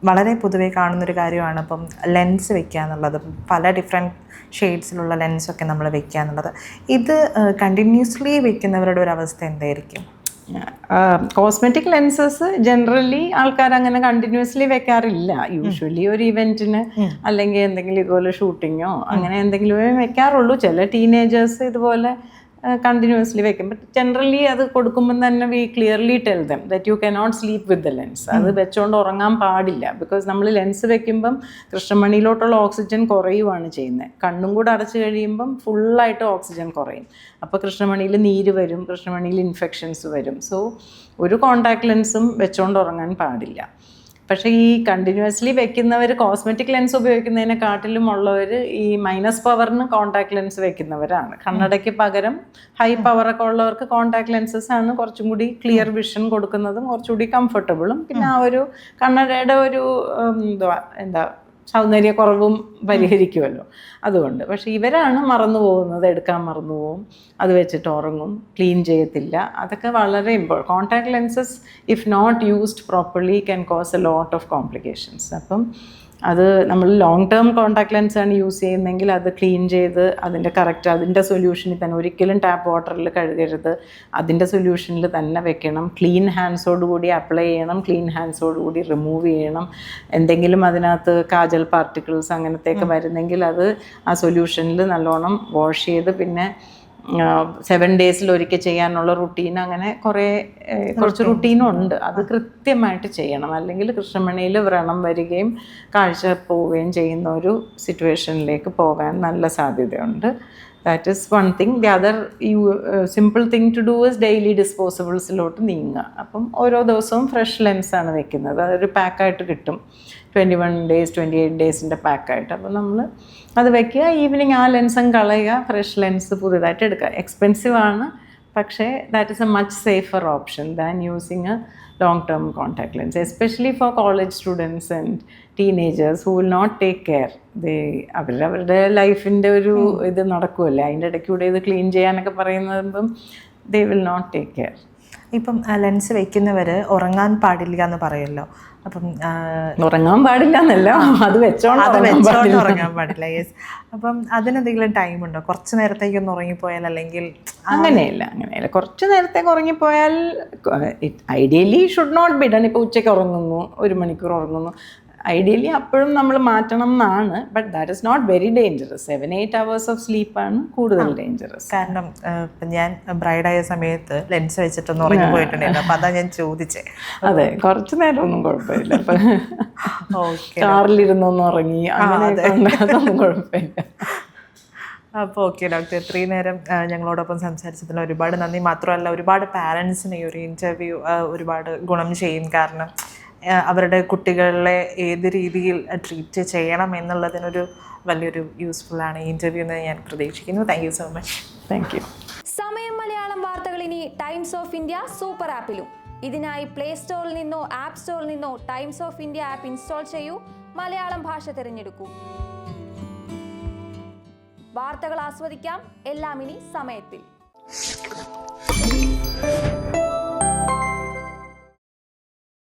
വളരെ പൊതുവേ കാണുന്നൊരു കാര്യമാണ് ഇപ്പം ലെൻസ് വെക്കുക എന്നുള്ളത്. പല ഡിഫറെൻറ്റ് ഷെയ്ഡ്സിലുള്ള ലെൻസൊക്കെ നമ്മൾ വെക്കുക എന്നുള്ളത്. ഇത് കണ്ടിന്യൂസ്ലി വെക്കുന്നവരുടെ ഒരു അവസ്ഥ എന്തായിരിക്കും? കോസ്മെറ്റിക് ലെൻസസ് ജനറലി ആൾക്കാർ അങ്ങനെ കണ്ടിന്യൂസ്ലി വെക്കാറില്ല. യൂഷ്വലി ഒരു ഇവൻറ്റിന് അല്ലെങ്കിൽ എന്തെങ്കിലും ഇതുപോലെ ഷൂട്ടിങ്ങോ അങ്ങനെ എന്തെങ്കിലുമേ വെക്കാറുള്ളൂ. ചില ടീനേജേഴ്സ് ഇതുപോലെ കണ്ടിന്യൂസ്ലി വെക്കും. ബട്ട് ജനറലി അത് കൊടുക്കുമ്പം തന്നെ we clearly tell them that you cannot sleep with the lens. അത് വെച്ചുകൊണ്ട് ഉറങ്ങാൻ പാടില്ല. ബിക്കോസ് നമ്മൾ ലെൻസ് വെക്കുമ്പം കൃഷ്ണമണിയിലോട്ടുള്ള ഓക്സിജൻ കുറയുവാണ് ചെയ്യുന്നത്. കണ്ണും കൂടെ അടച്ചു കഴിയുമ്പം ഫുള്ളായിട്ട് ഓക്സിജൻ കുറയും. അപ്പോൾ കൃഷ്ണമണിയിൽ നീര് വരും, കൃഷ്ണമണിയിൽ ഇൻഫെക്ഷൻസ് വരും. സോ ഒരു കോൺടാക്ട് ലെൻസും വെച്ചുകൊണ്ട് ഉറങ്ങാൻ പാടില്ല. പക്ഷേ ഈ കണ്ടിന്യൂസ്ലി വെക്കുന്നവർ കോസ്മെറ്റിക് ലെൻസ് ഉപയോഗിക്കുന്നതിനെക്കാട്ടിലും ഉള്ളവർ ഈ മൈനസ് പവറിന് കോൺടാക്ട് ലെൻസ് വെക്കുന്നവരാണ്. കണ്ണടയ്ക്ക് പകരം ഹൈ പവറൊക്കെ ഉള്ളവർക്ക് കോൺടാക്ട് ലെൻസസ് ആണ് കുറച്ചും കൂടി ക്ലിയർ വിഷൻ കൊടുക്കുന്നതും കുറച്ചുകൂടി കംഫർട്ടബിളും. പിന്നെ ആ ഒരു കണ്ണടയുടെ ഒരു എന്താ സൗന്ദര്യക്കുറവും പരിഹരിക്കുമല്ലോ അതുകൊണ്ട്. പക്ഷേ ഇവരാണ് മറന്നു പോകുന്നത്, എടുക്കാൻ മറന്നു പോകും, അത് വെച്ചിട്ട് ഉറങ്ങും, ക്ലീൻ ചെയ്യത്തില്ല. അതൊക്കെ വളരെ contact lenses if not used properly can cause a lot of complications. അപ്പം അത് നമ്മൾ ലോങ് ടേം കോൺടാക്ട് ലെൻസാണ് യൂസ് ചെയ്യുന്നതെങ്കിൽ അത് ക്ലീൻ ചെയ്ത് അതിൻ്റെ സൊല്യൂഷനിൽ തന്നെ, ഒരിക്കലും ടാപ്പ് വാട്ടറിൽ കഴുകരുത്, അതിൻ്റെ സൊല്യൂഷനിൽ തന്നെ വെക്കണം. ക്ലീൻ ഹാൻഡ്സോടുകൂടി അപ്ലൈ ചെയ്യണം, ക്ലീൻ ഹാൻഡ്സോടുകൂടി റിമൂവ് ചെയ്യണം. എന്തെങ്കിലും അതിനകത്ത് കാജൽ പാർട്ടിക്കിൾസ് അങ്ങനത്തെയൊക്കെ വരുന്നെങ്കിൽ അത് ആ സൊല്യൂഷനിൽ നല്ലോണം വാഷ് ചെയ്ത് പിന്നെ 7 days ഒരിക്കൽ ചെയ്യാനുള്ള റുട്ടീൻ, അങ്ങനെ കുറച്ച് റുട്ടീനുണ്ട്. അത് കൃത്യമായിട്ട് ചെയ്യണം. അല്ലെങ്കിൽ കൃഷ്ണമണിയിൽ വ്രണം വരികയും കാഴ്ച പോവുകയും ചെയ്യുന്ന ഒരു സിറ്റുവേഷനിലേക്ക് പോകാൻ നല്ല സാധ്യതയുണ്ട്. That is one thing. The other simple thing to do is daily ഡിസ്പോസിബിൾസിലോട്ട് നീങ്ങുക. അപ്പം ഓരോ ദിവസവും ഫ്രഷ് ലെൻസാണ് വെക്കുന്നത്. അതൊരു പാക്കായിട്ട് കിട്ടും, 21 days 28 days പാക്കായിട്ട്. അപ്പോൾ നമ്മൾ അത് വെക്കുക, ഈവനിങ് ആ ലെൻസും കളയുക, ഫ്രഷ് ലെൻസ് പുതിയതായിട്ട് എടുക്കുക. എക്സ്പെൻസീവ് ആണ്, പക്ഷേ that is a much safer option than using a long term contact lens, especially for college students and teenagers who will not take care. അവരുടെ ലൈഫിൻ്റെ ഒരു ഇത് നടക്കുമല്ലേ, അതിൻ്റെ ഇടയ്ക്കൂടെ ഇത് ക്ലീൻ ചെയ്യാനൊക്കെ പറയുന്നതുമ്പം they will not take care. ഇപ്പം ലെൻസ് വെക്കുന്നവർ ഉറങ്ങാൻ പാടില്ല എന്ന് പറയുമല്ലോ. അപ്പം ഉറങ്ങാൻ പാടില്ല എന്നല്ല, അത് വെച്ചോണ്ട് ഉറങ്ങാൻ പാടില്ല. യെസ്. അപ്പം അതിനെന്തെങ്കിലും ടൈമുണ്ടോ? കുറച്ച് നേരത്തേക്കൊന്ന് ഉറങ്ങിപ്പോയാൽ, അല്ലെങ്കിൽ അങ്ങനെയല്ല കുറച്ച് നേരത്തേക്ക് ഉറങ്ങിപ്പോയാൽ ideally should not be done. ഇപ്പോൾ ഉച്ചയ്ക്ക് ഉറങ്ങുന്നു, 1 മണിക്കൂർ ഉറങ്ങുന്നു, ഐഡിയലി അപ്പോഴും നമ്മൾ മാറ്റണം എന്നാണ്. But that is not very dangerous. 7-8 hours of സ്ലീപ്പാണ് കൂടുതൽ ഡേഞ്ചറസ്. കാരണം ഞാൻ ബ്രൈഡായ സമയത്ത് ലെൻസ് വെച്ചിട്ടൊന്നും ഉറങ്ങി പോയിട്ടുണ്ടായിരുന്നു. അപ്പം അതാ ഞാൻ ചോദിച്ചേ. അതെ, കുറച്ച് നേരം ഒന്നും കുഴപ്പമില്ല. കാറിലിരുന്നൊന്നും ഉറങ്ങി അതൊന്നും കുഴപ്പമില്ല. അപ്പോൾ ഓക്കെ ഡോക്ടർ, ഇത്രയും നേരം ഞങ്ങളോടൊപ്പം സംസാരിച്ചതിന് ഒരുപാട് നന്ദി. മാത്രമല്ല, ഒരുപാട് പാരൻസിന് ഈ ഒരു ഇൻ്റർവ്യൂ ഒരുപാട് ഗുണം ചെയ്യും. കാരണം അവരുടെ കുട്ടികളെ ഏത് രീതിയിൽ ട്രീറ്റ് ചെയ്യണം എന്നുള്ളതിനൊരു വലിയൊരു യൂസ്ഫുള്ളാണ് ഈ ഇൻ്റർവ്യൂ എന്ന് ഞാൻ പ്രതീക്ഷിക്കുന്നു. Thank you so much. Thank you. സമയം മലയാളം വാർത്തകൾ ഇനി ടൈംസ് ഓഫ് ഇന്ത്യ സൂപ്പർ ആപ്പിലും. ഇതിനായി പ്ലേ സ്റ്റോറിൽ നിന്നോ ആപ്പ് സ്റ്റോറിൽ നിന്നോ times of India app install ചെയ്യൂ. മലയാളം ഭാഷ തിരഞ്ഞെടുക്കൂ. വാർത്തകൾ ആസ്വദിക്കാം, എല്ലാം ഇനി സമയത്തിൽ.